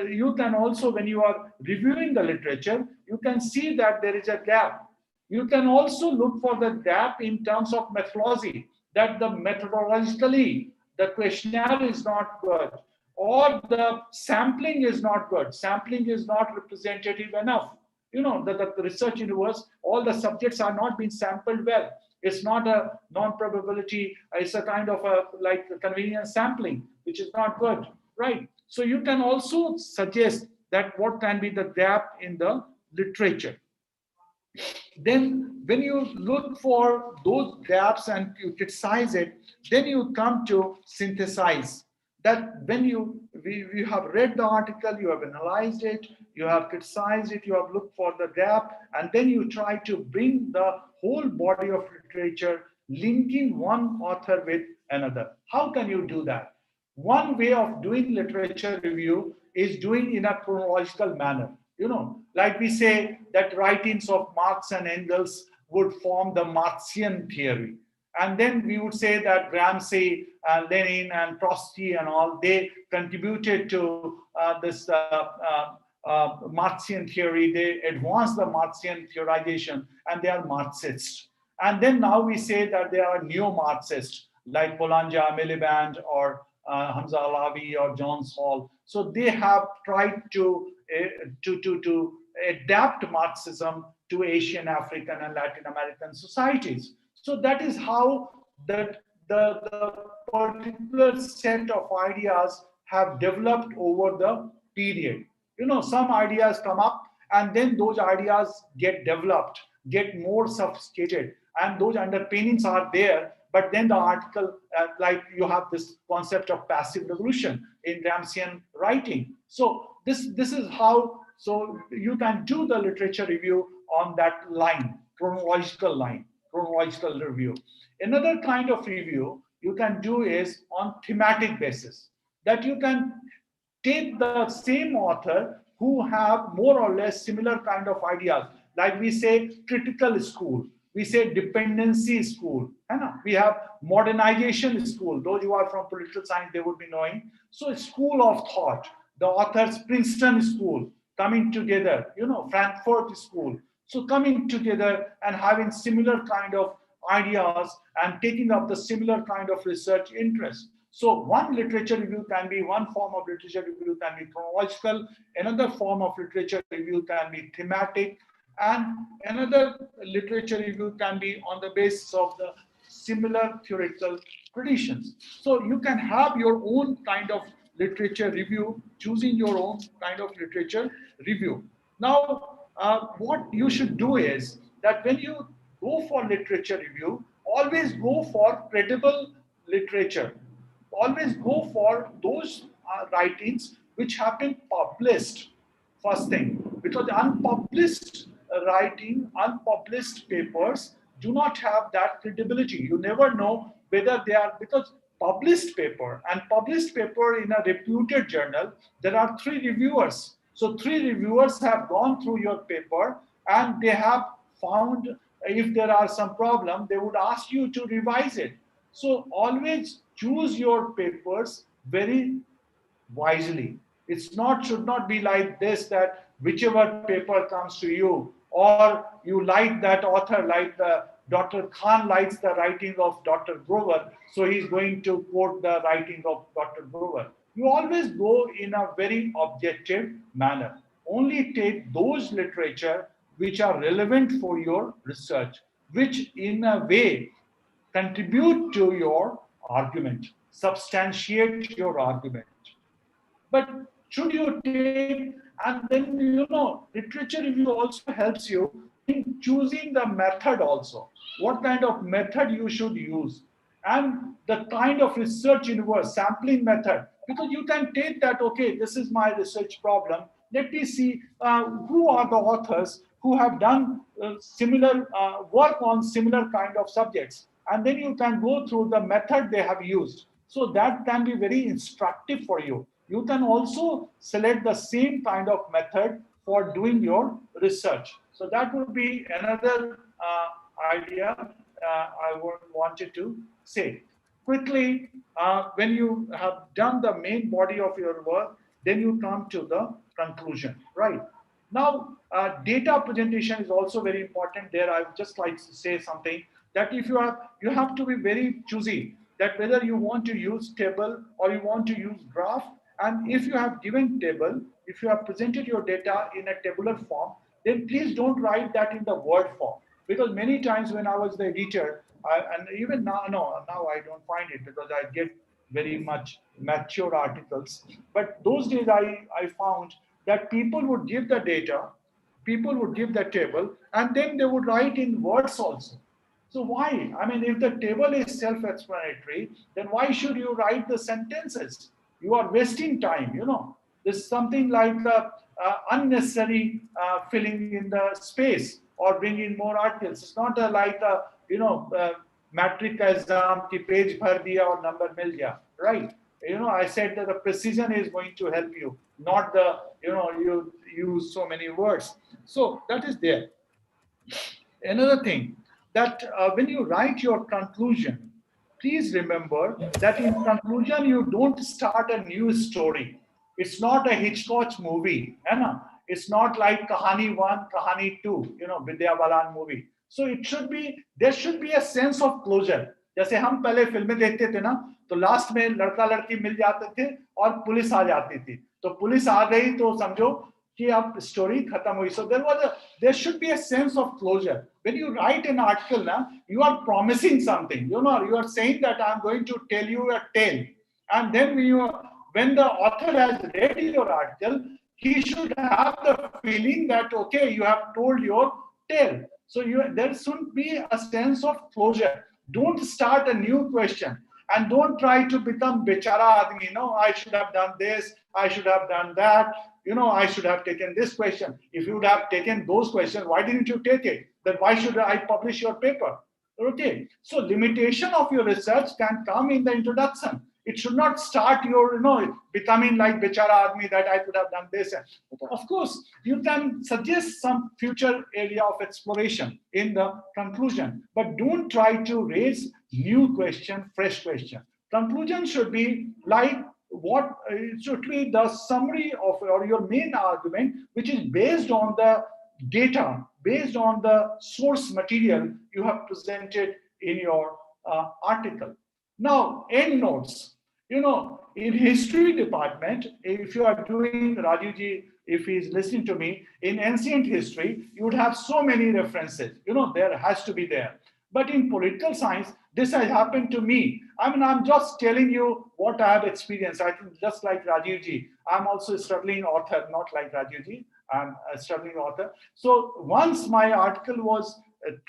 you can also, when you are reviewing the literature, you can see that there is a gap. You can also look for the gap in terms of methodology, that the methodologically, the questionnaire is not good, or the sampling is not good. Sampling is not representative enough. You know, the research universe, all the subjects are not being sampled well. It's not a non-probability, it's a kind of a like a convenience sampling, which is not good, right? So you can also suggest that what can be the gap in the literature. Then when you look for those gaps and you criticize it, then you come to synthesize. That when you have read the article, you have analyzed it, you have criticized it, you have looked for the gap, and then you try to bring the whole body of literature, linking one author with another. How can you do that? One way of doing literature review is doing in a chronological manner. You know, like we say that writings of Marx and Engels would form the Marxian theory. And then we would say that Gramsci, Lenin, and Trashy and all, they contributed to this Marxian theory. They advanced the Marxian theorization, and they are Marxists. And then now we say that they are neo-Marxists, like Bolanja, Miliband, or Hamza Alawi, or John Saul. So they have tried to adapt Marxism to Asian, African, and Latin American societies. So that is how the particular set of ideas have developed over the period. You know, some ideas come up and then those ideas get developed, get more sophisticated, and those underpinnings are there. But then the article, like you have this concept of passive revolution in Gramscian writing. So this is how, so you can do the literature review on that line, chronological review. Another kind of review you can do is on thematic basis, that you can take the same author who have more or less similar kind of ideas. Like we say critical school, we say dependency school, we have modernization school. Those who are from political science, they would be knowing. So school of thought, the author's Princeton school coming together, you know, Frankfurt school. So coming together and having similar kind of ideas and taking up the similar kind of research interest. So one literature review can be, one form of literature review can be chronological, another form of literature review can be thematic, and another literature review can be on the basis of the similar theoretical traditions. So you can have your own kind of literature review, choosing your own kind of literature review. Now, what you should do is that when you go for literature review, always go for credible literature. Always go for those writings which have been published, first thing, because unpublished writing, unpublished papers do not have that credibility. You never know whether they are, because published paper and published paper in a reputed journal, there are 3 reviewers. So 3 reviewers have gone through your paper and they have found if there are some problem, they would ask you to revise it. So always choose your papers very wisely. It's not, should not be like this, that whichever paper comes to you, or you like that author, like the Dr. Khan likes the writing of Dr. Grover, so he's going to quote the writing of Dr. Grover. You always go in a very objective manner. Only take those literature which are relevant for your research, which in a way contribute to your argument, substantiate your argument. But should you take, and then, you know, literature review also helps you in choosing the method also. What kind of method you should use, and the kind of research universe, sampling method, because you can take that, okay, this is my research problem. Let me see who are the authors who have done similar work on similar kind of subjects. and then you can go through the method they have used. So that can be very instructive for you. You can also select the same kind of method for doing your research. So that would be another idea I wanted to say. Quickly, when you have done the main body of your work, then you come to the conclusion, right? Now, data presentation is also very important. There, I would just like to say something that if you have to be very choosy that whether you want to use table or you want to use graph. And if you have given table, if you have presented your data in a tabular form, then please don't write that in the word form. Because many times when I was the editor, and even now, no, now I don't find it because I get very much mature articles. But those days I found that people would give the data, people would give the table, and then they would write in words also. So why? I mean, if the table is self-explanatory, then why should you write the sentences? You are wasting time, you know. There's something like unnecessary filling in the space or bringing more articles. It's not like matric exam ki page bhar diya or number mil gaya, right? You know, I said that the precision is going to help you, not the, you use so many words. So that is there. Another thing, that when you write your conclusion, please remember that in conclusion, you don't start a new story. It's not a Hitchcock movie. It's not like Kahani 1, Kahani 2, Vidya Balan movie. So there should be a sense of closure. जैसे हम पहले फिल्में देखते थे ना, तो last में लड़का लड़की मिल जाते थे और पुलिस आ जाती थी. तो पुलिस आ गई तो समझो कि अब स्टोरी खत्म हुई. So there should be a sense of closure. When you write an article now, you are promising something. You are saying that I'm going to tell you a tale, and then when the author has read your article, he should have the feeling that okay, you have told your tale. So there should be a sense of closure. Don't start a new question. And don't try to become bechara admi. I should have done this, I should have done that, I should have taken this question. If you would have taken those questions, why didn't you take it? Then why should I publish your paper? Okay, so limitation of your research can come in the introduction. It should not start your, becoming like bechara admi that I could have done this. Of course, you can suggest some future area of exploration in the conclusion, but don't try to raise new question, fresh question. Conclusion should be like it should be the summary of or your main argument, which is based on the data, based on the source material you have presented in your article. Now, endnotes. In history department, if you are doing, Rajeev, if he is listening to me, in ancient history, you would have so many references. There has to be there. But in political science, this has happened to me. I mean, I'm just telling you what I have experienced. I think just like Rajeev, I'm also a struggling author, not like Rajeev. I'm a struggling author. So once my article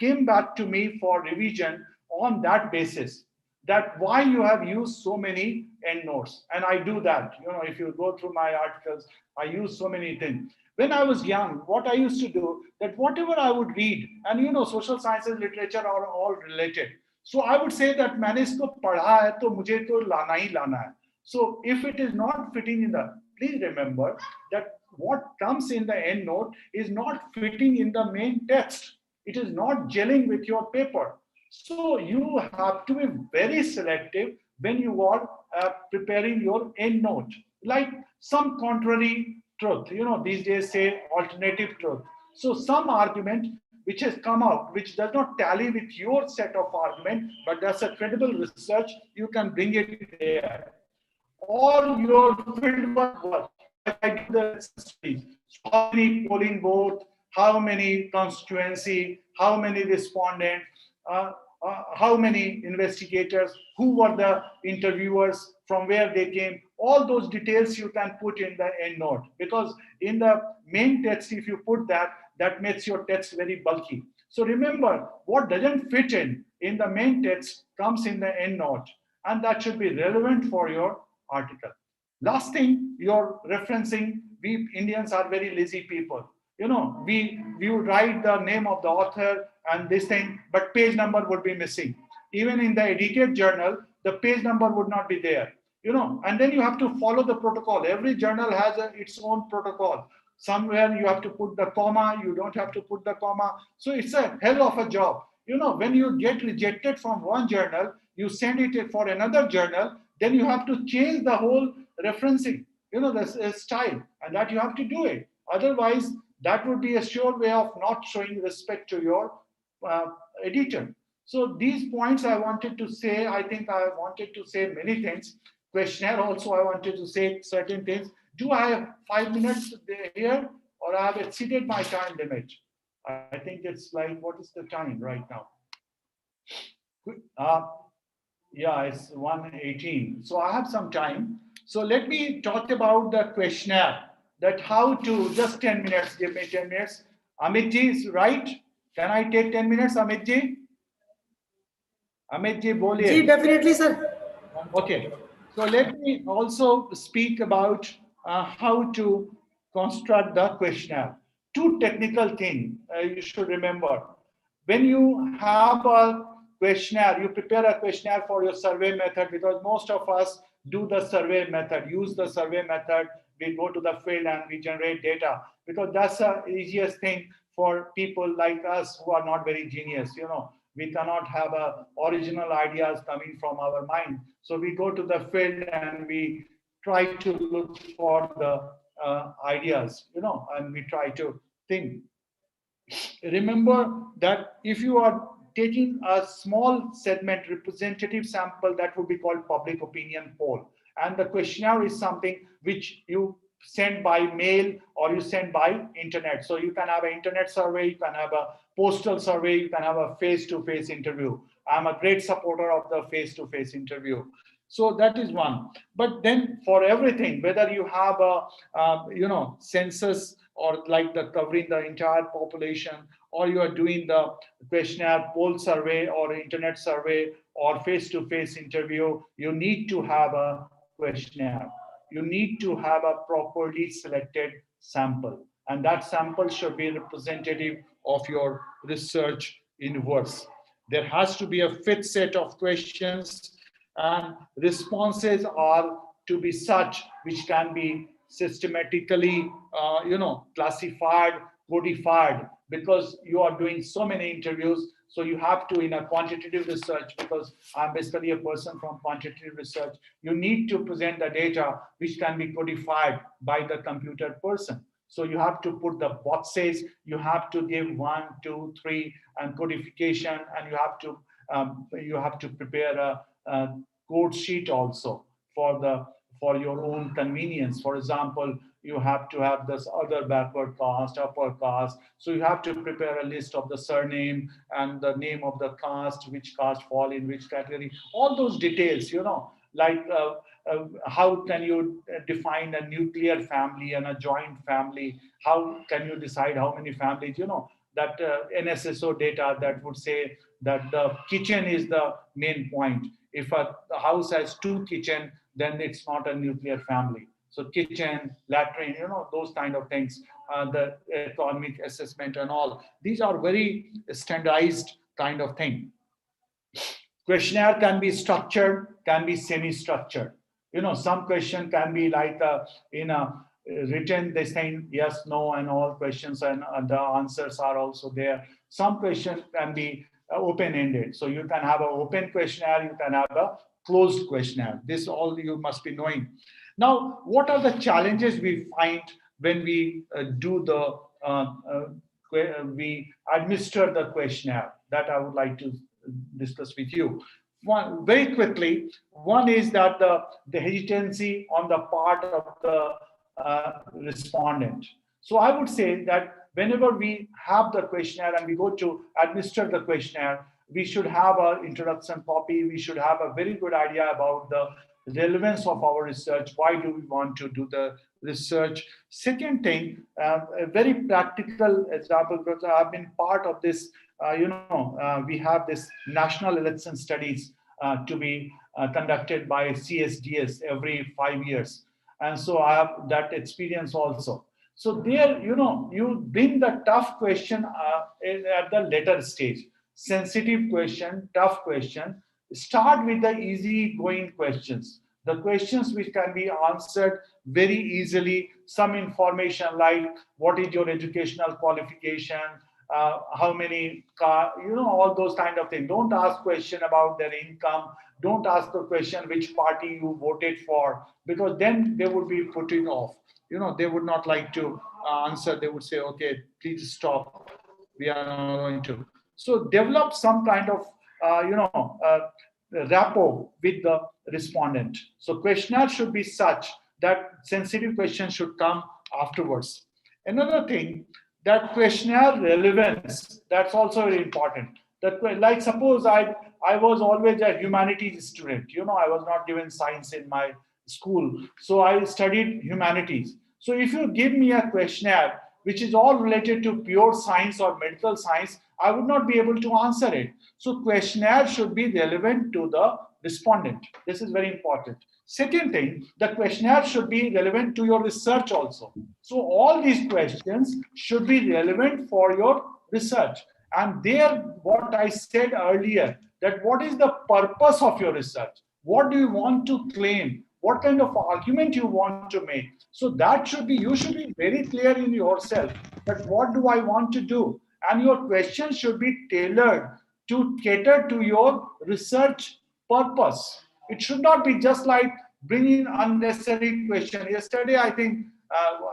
came back to me for revision on that basis, that why you have used so many endnotes. And I do that. If you go through my articles, I use so many things. When I was young, what I used to do, that whatever I would read, and social sciences, literature are all related. So I would say that मैंने इसको पढ़ा है तो मुझे तो लाना ही लाना है. So if it is not fitting in please remember that what comes in the endnote is not fitting in the main text. It is not gelling with your paper. So you have to be very selective when you are preparing your endnote. Like some contrary truth, these days say alternative truth. So some argument which has come out, which does not tally with your set of argument, but that's a credible research, you can bring it there. Or your fieldwork work, like I do the studies. How many polling booth, how many constituency, how many respondents, how many investigators, who were the interviewers, from where they came, all those details you can put in the endnote. Because in the main text, if you put that makes your text very bulky. So remember, what doesn't fit in the main text comes in the endnote, and that should be relevant for your article. Last thing, you're referencing, we Indians are very lazy people. We would write the name of the author and this thing, but page number would be missing. even in the edited journal, the page number would not be there, and then you have to follow the protocol. Every journal has its own protocol. Somewhere you have to put the comma, you don't have to put the comma. So it's a hell of a job. When you get rejected from one journal, you send it for another journal, then you have to change the whole referencing, the style, and that you have to do it. Otherwise, that would be a sure way of not showing respect to your editor. So these points I wanted to say. I think I wanted to say many things. Questionnaire also, I wanted to say certain things. Do I have 5 minutes here, or I have exceeded my time limit? I think it's like, what is the time right now? Yeah, it's 1:18. So I have some time. So let me talk about the questionnaire, that how to, just 10 minutes, give me 10 minutes. Amit ji is right. Can I take 10 minutes, Amit ji? Amit ji, boliye. Ji definitely sir. Okay. So let me also speak about how to construct the questionnaire. Two technical things you should remember. When you have a questionnaire, you prepare a questionnaire for your survey method, because most of us do the survey method, use the survey method. We go to the field and we generate data, because that's the easiest thing for people like us who are not very genius. We cannot have original ideas coming from our mind. So we go to the field and we try to look for the ideas, and we try to think. Remember that if you are taking a small segment representative sample, that would be called public opinion poll. And the questionnaire is something which you send by mail or you send by internet. So you can have an internet survey, you can have a postal survey, you can have a face-to-face interview. I'm a great supporter of the face-to-face interview. So that is one. But then for everything, whether you have a census, or like the covering the entire population, or you are doing the questionnaire poll survey or internet survey or face-to-face interview, you need to have a questionnaire. You need to have a properly selected sample, and that sample should be representative of your research universe. There has to be a fit set of questions, and responses are to be such which can be systematically classified, codified, because you are doing so many interviews. So you have to, in a quantitative research, because I'm basically a person from quantitative research, you need to present the data which can be codified by the computer person. So you have to put the boxes, you have to give 1, 2, 3 and codification, and you have to prepare a code sheet also for your own convenience. For example, you have to have this other backward caste, upper caste. So you have to prepare a list of the surname and the name of the caste, which caste fall in which category, all those details, like how can you define a nuclear family and a joint family? How can you decide how many families, that NSSO data that would say that the kitchen is the main point. If a house has 2 kitchens, then it's not a nuclear family. So kitchen, latrine, those kind of things, the economic assessment and all. These are very standardized kind of thing. Questionnaire can be structured, can be semi-structured. Some question can be like in a written, they saying yes, no, and all questions, and the answers are also there. Some questions can be open-ended. So you can have an open questionnaire, you can have a closed questionnaire. This all you must be knowing. Now, what are the challenges we find when we we administer the questionnaire? That I would like to discuss with you. One, very quickly, one is that the hesitancy on the part of the respondent. So I would say that whenever we have the questionnaire and we go to administer the questionnaire, we should have an introduction copy. We should have a very good idea about the relevance of our research. Why do we want to do the research? Second thing, a very practical example, because I've been part of this, we have this national election studies to be conducted by CSDS every 5 years. And so I have that experience also. So there, you bring the tough question at the later stage. sensitive question, tough question. Start with the easy going questions. The questions which can be answered very easily, some information like what is your educational qualification, how many car, all those kind of things. Don't ask question about their income. Don't ask the question which party you voted for, because then they would be putting off. They would not like to answer. They would say, okay, please stop. We are not going to. So develop some kind of, rapport with the respondent. So questionnaire should be such that sensitive questions should come afterwards. Another thing, that questionnaire relevance, that's also very important. That, like, suppose I was always a humanities student. I was not given science in my school, so I studied humanities. So if you give me a questionnaire which is all related to pure science or medical science, I would not be able to answer it. So questionnaire should be relevant to the respondent. This is very important. Second thing, the questionnaire should be relevant to your research also. So all these questions should be relevant for your research. And there, what I said earlier, that what is the purpose of your research? What do you want to claim? What kind of argument you want to make? So that should be, you should be very clear in yourself that what do I want to do? And your question should be tailored to cater to your research purpose. It should not be just like bringing unnecessary question. Yesterday, I think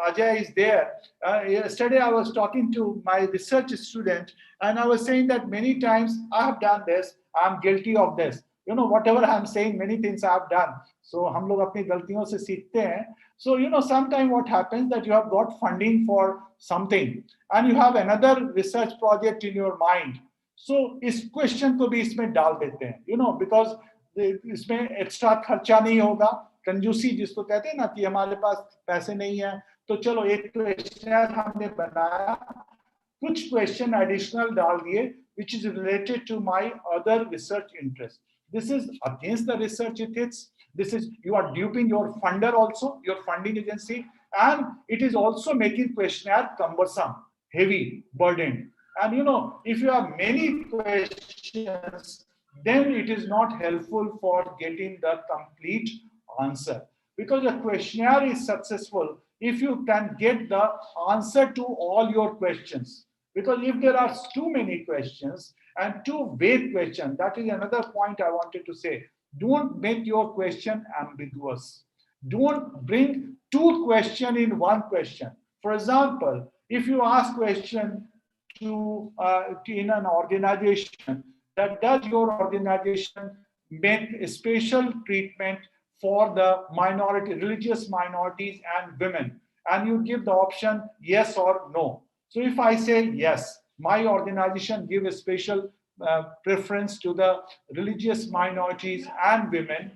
Ajay is there. Yesterday, I was talking to my research student, and I was saying that many times I have done this, I'm guilty of this. Whatever I'm saying, many things I have done. So, हम लोग अपनी गलतियों से सीखते हैं. So, sometimes what happens that you have got funding for something, and you have another research project in your mind. So, इस question को भी इसमें डाल देते हैं, because इसमें एक्स्ट्रा खर्चा नहीं होगा, कंजूसी जिसको कहते हैं ना कि हमारे पास पैसे नहीं है, तो चलो एक क्वेश्चन हमने बनाया, कुछ क्वेश्चन एडिशनल डाल दिए which is related to my other research interest. This is against the research ethics. This is, you are duping your funder also, your funding agency, and it is also making questionnaire cumbersome, heavy, burdened. And if you have many questions, then it is not helpful for getting the complete answer. Because a questionnaire is successful if you can get the answer to all your questions. Because if there are too many questions and too vague questions, that is another point I wanted to say. Don't make your question ambiguous. Don't bring two questions in one question. For example, if you ask question to in an organization, that does your organization make a special treatment for the minority, religious minorities and women? And you give the option yes or no. So if I say yes, my organization give a special preference to the religious minorities and women,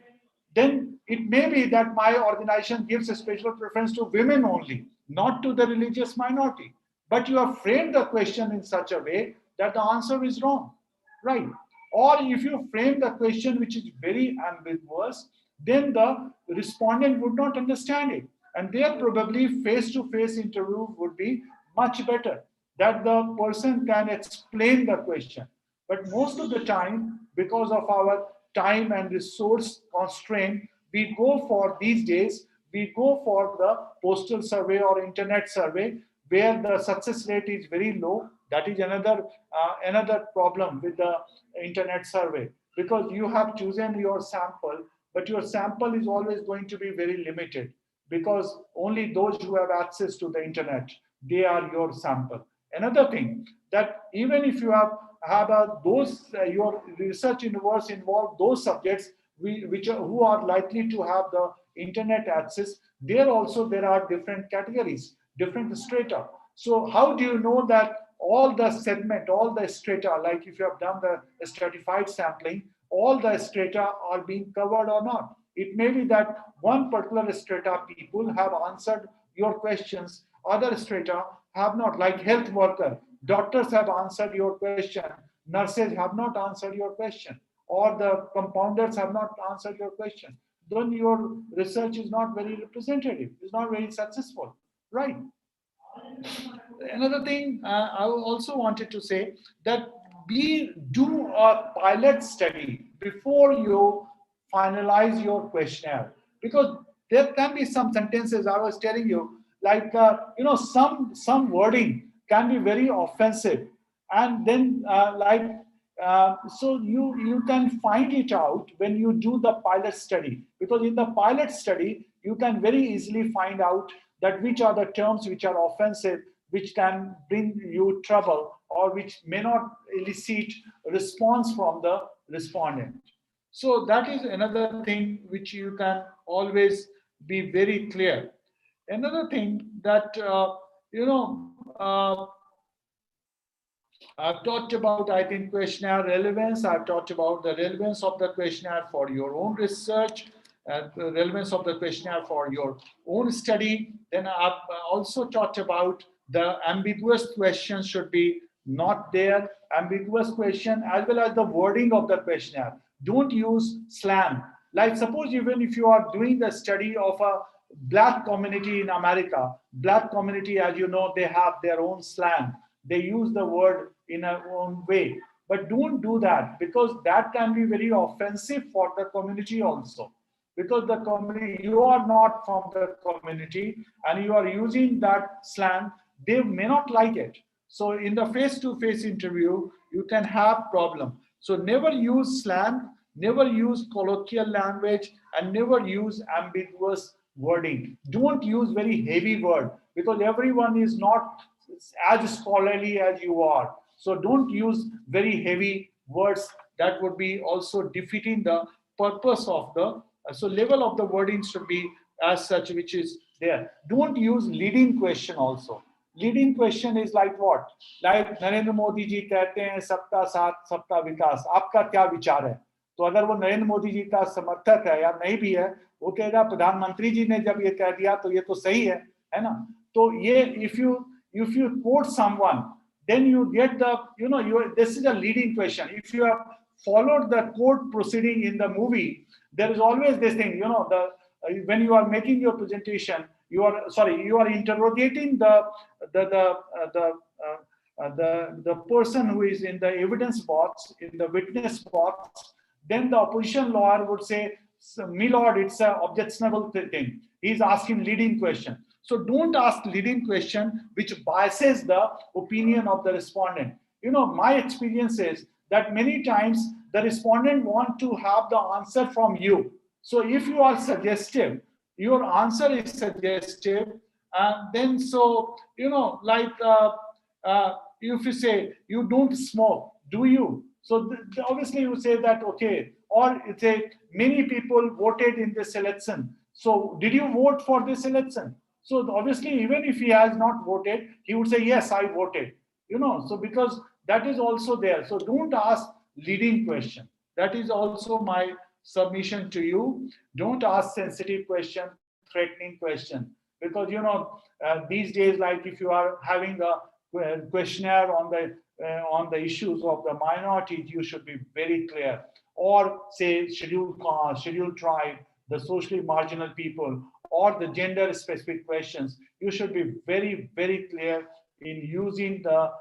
then it may be that my organization gives a special preference to women only, not to the religious minority. But you have framed the question in such a way that the answer is wrong, right? Or if you frame the question which is very ambiguous, then the respondent would not understand it. And there probably face-to-face interview would be much better, that the person can explain the question. But most of the time, because of our time and resource constraint, we go for these days, we go for the postal survey or internet survey, where the success rate is very low. That is another problem with the internet survey, because you have chosen your sample, but your sample is always going to be very limited, because only those who have access to the internet, they are your sample. Another thing, that even if you have your research universe involve those subjects who are likely to have the internet access, there are different categories, different strata. So how do you know that all the segment, all the strata, like if you have done the stratified sampling, all the strata are being covered or not? It may be that one particular strata people have answered your questions, other strata have not, like health worker. Doctors have answered your question, nurses have not answered your question, or the compounders have not answered your question. Then your research is not very representative, it's not very successful, right? Another thing I also wanted to say, that do a pilot study before you finalize your questionnaire, because there can be some sentences I was telling you, like some wording can be very offensive, and then so you can find it out when you do the pilot study, because in the pilot study you can very easily find out that which are the terms which are offensive, which can bring you trouble, or which may not elicit response from the respondent. So that is another thing which you can always be very clear. Another thing that I've talked about, I think, questionnaire relevance. I've talked about the relevance of the questionnaire for your own research, the relevance of the questionnaire for your own study. Then I've also talked about the ambiguous questions should be not there. Ambiguous question as well as the wording of the questionnaire. Don't use slang. Like suppose even if you are doing the study of a Black community in America, Black community, as you know, they have their own slang. They use the word in a own way. But don't do that, because that can be very offensive for the community also. Because the community, you are not from the community and you are using that slang, they may not like it. So in the face-to-face interview, you can have problem. So never use slang, never use colloquial language, and never use ambiguous wording. Don't use very heavy word, because everyone is not as scholarly as you are. So don't use very heavy words. That would be also defeating the purpose of the, so level of the wording should be as such, which is there. Don't use leading question also. Leading question is like what? Like Narendra Modi ji कहते हैं सबका साथ सबका विकास, आपका क्या विचार है? तो अगर वो नरेंद्र मोदी जी का समर्थक है या नहीं भी है, वो कहेगा प्रधानमंत्री जी ने जब ये कह दिया तो ये तो सही है ना? तो ये if you quote someone, then you get the, this is a leading question. If you have followed the court proceeding in the movie, there is always this thing, when you are making your presentation, you are interrogating the person who is in the evidence box, in the witness box. Then the opposition lawyer would say, "My lord, it's an objectionable thing. He's asking leading question." So don't ask leading question which biases the opinion of the respondent. My experience is that many times the respondent want to have the answer from you. So if you are suggestive, your answer is suggestive, and then so, if you say, you don't smoke, do you? So obviously you say that, okay, or you say, many people voted in this election. So did you vote for this election? So obviously, even if he has not voted, he would say, yes, I voted. So because that is also there. So don't ask leading question. That is also my submission to you. Don't ask sensitive question, threatening question. Because, these days, like if you are having a questionnaire on the issues of the minorities, you should be very clear. Or say scheduled caste, scheduled tribe, the socially marginal people, or the gender specific questions, you should be very, very clear in using the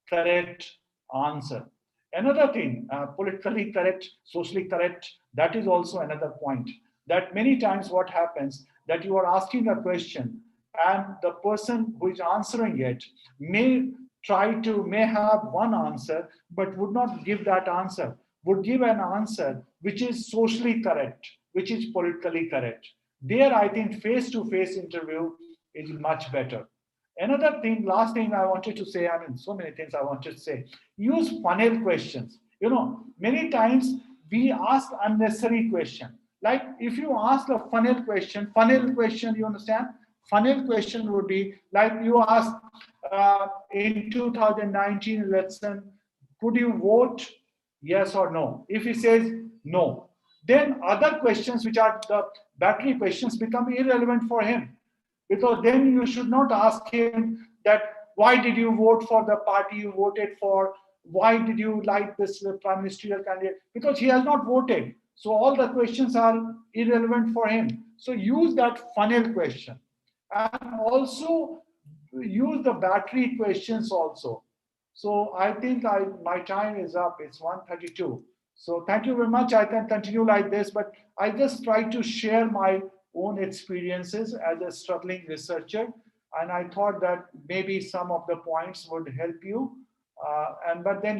correct answer. Another thing, politically correct, socially correct, that is also another point. That many times what happens, that you are asking a question and the person who is answering it may have one answer, but would not give that answer, would give an answer which is socially correct, which is politically correct. There, I think face-to-face interview is much better. Another thing, last thing I wanted to say, so many things I wanted to say, use funnel questions. Many times we ask unnecessary question. Like if you ask a funnel question, you understand? Funnel question would be like you ask in 2019 election, could you vote yes or no? If he says no, then other questions which are the battery questions become irrelevant for him. Because then you should not ask him that why did you vote for the party you voted for? Why did you like this prime ministerial candidate? Because he has not voted. So all the questions are irrelevant for him. So use that funnel question. And also use the battery questions also. So I think my time is up. It's 1:32. So thank you very much. I can continue like this, but I just try to share my own experiences as a struggling researcher. And I thought that maybe some of the points would help you. But then,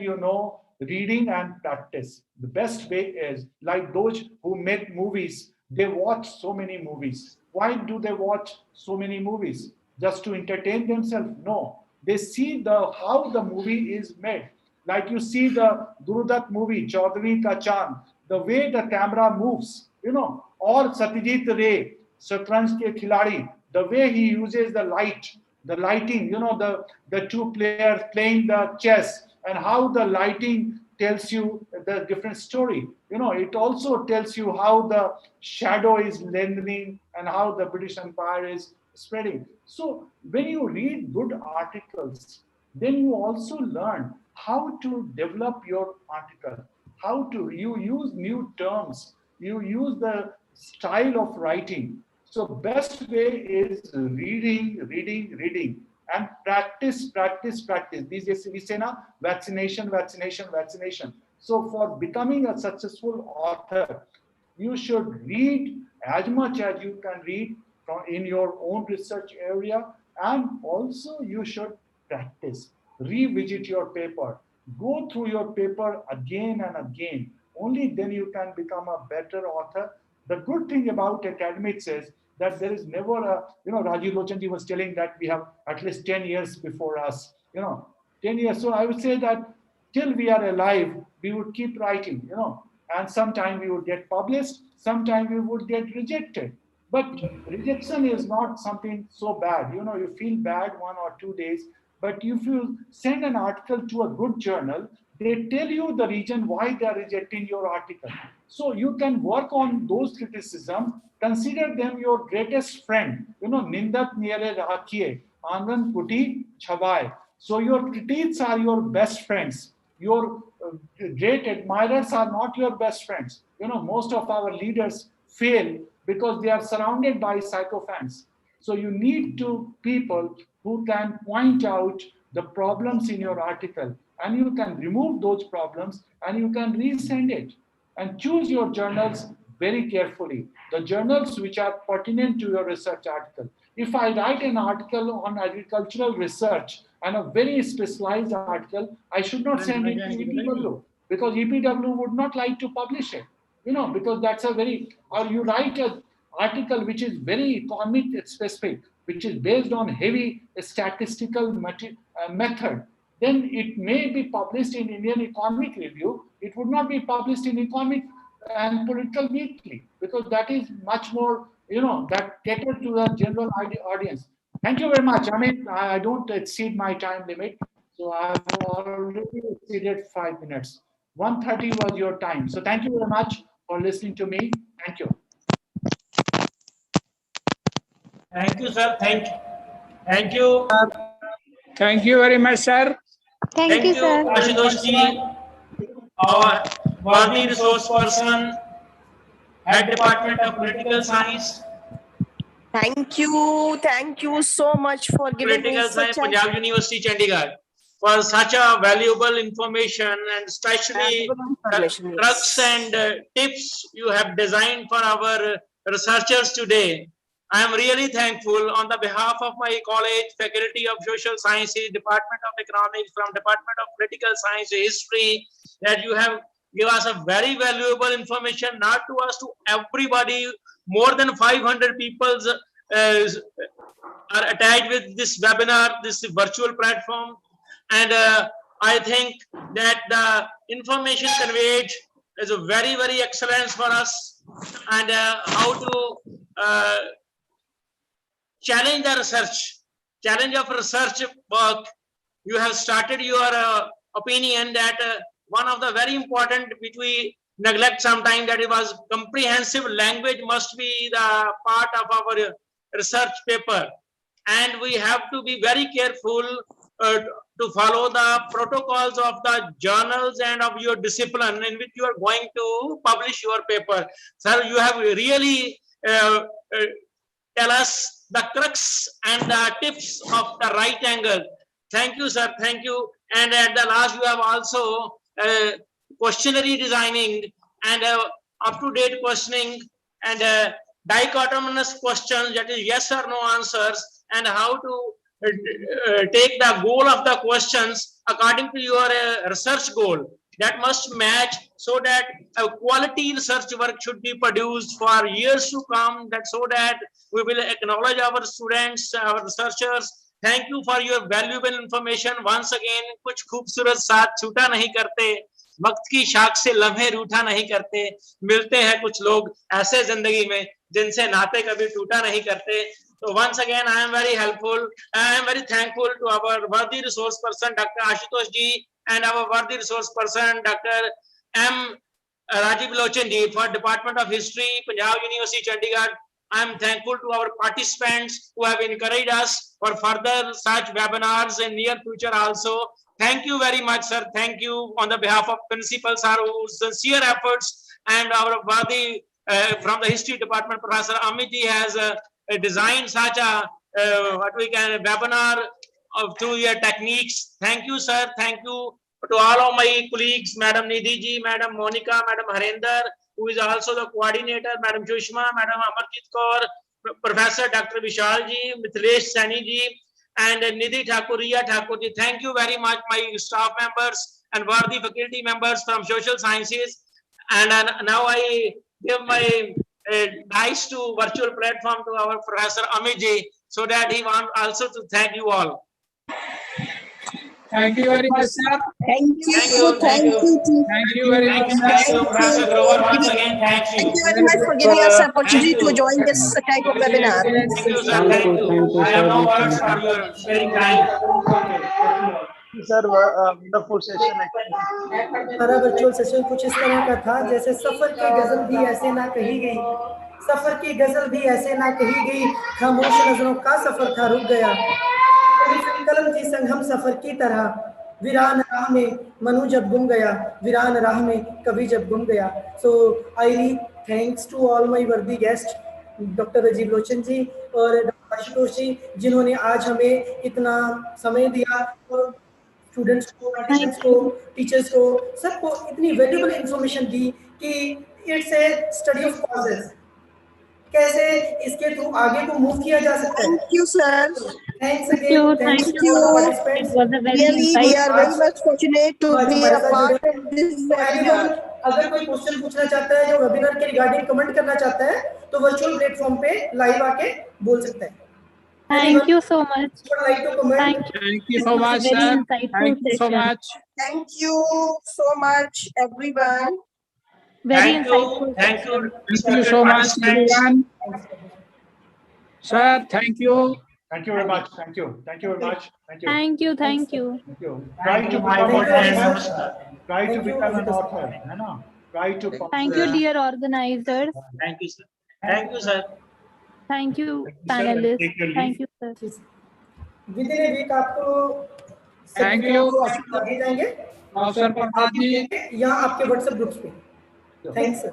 reading and practice. The best way is like those who make movies, they watch so many movies. Why do they watch so many movies? Just to entertain themselves? No. They see how the movie is made. Like you see the Gurudat movie, Chaudhary Ka Chand, the way the camera moves, or Satyajit Ray, Shatranj Ke Khiladi, the way he uses the lighting, the two players playing the chess, and how the lighting tells you the different story. It also tells you how the shadow is lengthening and how the British Empire is spreading. So when you read good articles, then you also learn how to develop your article, you use new terms, you use the style of writing. So best way is reading, and practice. These days we say now, vaccination. So for becoming a successful author, you should read as much as you can read in your own research area, and also you should practice. Revisit your paper. Go through your paper again and again. Only then you can become a better author. The good thing about academics is that there is never Rajeev Lochanji was telling that we have at least 10 years before us, 10 years. So I would say that till we are alive, we would keep writing, and sometime we would get published, sometime we would get rejected. But rejection is not something so bad. You feel bad 1 or 2 days, but if you send an article to a good journal, they tell you the reason why they are rejecting your article. So you can work on those criticisms, consider them your greatest friend. Nindat niyare rakhiye, anand puti chhabai. So your critics are your best friends. Your great admirers are not your best friends. Most of our leaders fail because they are surrounded by sycophants. So you need people who can point out the problems in your article, and you can remove those problems and you can resend it. And choose your journals very carefully, the journals which are pertinent to your research article. If I write an article on agricultural research and a very specialized article, I should not send it to EPW, because EPW would not like to publish it, because that's or you write an article which is very economic specific, which is based on heavy statistical method, then it may be published in Indian Economic Review. It would not be published in Economic and Political Weekly, because that is much more, that caters to the general audience. Thank you very much. I don't exceed my time limit, so I've already exceeded 5 minutes. 1:30 was your time. So thank you very much for listening to me. Thank you. Thank you, sir. Thank you. Thank you very much, sir. Thank you, sir. Ashutosh, our worthy resource person, Head Department of Political Science. Thank you so much for giving me Political such Science, Punjab University, Chandigarh, for such a valuable information, and especially the tricks and tips you have designed for our researchers today. I am really thankful on the behalf of my college, Faculty of Social Sciences, Department of Economics, from Department of Political Science, History, that you have given us a very valuable information, not to us, to everybody. More than 500 people are attached with this webinar, this virtual platform. And I think that the information conveyed is a very, very excellent for us, and how to challenge of research work. You have started your opinion that one of the very important, which we neglect sometimes, that it was comprehensive language must be the part of our research paper, and we have to be very careful to follow the protocols of the journals and of your discipline in which you are going to publish your paper. Sir, you have really tell us the crux and the tips of the right angle. Thank you, sir. Thank you. and at the last you have also questionnaire designing and up-to-date questioning and dichotomous questions, that is yes or no answers, and how to take the goal of the questions according to your research goal. That must match, so that a quality research work should be produced for years to come, that so that we will acknowledge our students, our researchers. Thank you for your valuable information once again. कुछ खूबसूरत साथ छूटा नहीं करते, वक्त की शाख से लम्हे रूठा नहीं करते, मिलते हैं कुछ लोग ऐसे जिंदगी में जिनसे नाते कभी टूटा नहीं करते. So once again, I am very helpful. I am very thankful to our worthy resource person, Dr. Ashutosh ji, and our worthy resource person, Dr. M. Rajeev Lochan ji, for Department of History, Punjab University, Chandigarh. I am thankful to our participants who have encouraged us for further such webinars in near future also. Thank you very much, sir. Thank you on the behalf of principal sir, whose sincere efforts, and our worthy from the history department, Professor Amit ji has designed such a what we can webinar of through your techniques. Thank you, sir. Thank you to all of my colleagues, Madam Nidhi ji, Madam Monica, Madam Harinder, who is also the coordinator, Madam Sushma, Madam Amarjit Kaur, Professor Dr. Vishal ji, Mithilesh Saini ji, and Nidhi Thakur, Riya Thakur ji. Thank you very much, my staff members and worthy faculty members from social sciences. And now I give my nice to virtual platform to our Professor Amit ji, so that he wants also to thank you all. Thank you very much, sir. Thank you. Thank you. Thank you very much, Thank sir. you, Professor Grover. Once again, thank you. Thank you very much for giving us the opportunity to join this type of webinar. Thank you, sir. Thank you. I have no words for your sparing time. Sir wonderful session हमारा virtual session कुछ इस तरह का था जैसे सफर की गजल भी ऐसे ना कही गई, सफर की गजल भी ऐसे ना कही गई, खामोश नजरों का सफर था रुक गया, कलम थी संग हम सफर की तरह, वीरान राह में मनु जब गुम गया, वीरान राह में कभी जब गुम गया. So I really thanks to all my worthy guest, doctor Rajiv Lochan ji और डॉक्टर आशुतोष जी, जिन्होंने आज हमें इतना समय दिया और स्टूडेंट्स को, पार्टिसिपेंट्स को, टीचर्स को, सबको इतनी वैल्यूएबल इंफॉर्मेशन दी कि it's a study of causes, कैसे इसके थ्रू आगे को मूव किया जा सकता है. Thank you, sir. Thanks again. Thanks Thank to you. all participants. Really, we are very much fortunate to be a part of this webinar. अगर कोई क्वेश्चन पूछना चाहता है, जो वेबिनार के रिगार्डिंग कमेंट करना चाहता है, तो वर्चुअल प्लेटफॉर्म पे लाइव आके बोल सकता है. Thank you so much. Thank you so much, sir. Thank you so much. Thank you so much, everyone. Very Thank you. insightful. Thank you. Thank you so much, everyone. Sir, thank you. Thank you very much. Thank you. Thank you very much. Thank you. Thank you. Thank you. Thank you. Try to become an author. है ना? Try to. Thank you, dear organizers. Thank you, sir. Thank you, sir. Thank you, panelists. Thank you, sir. Within a week आपको Thank you. आगे जाएंगे Sir, Prabhat ji. या आपके WhatsApp groups पे. Thanks, sir.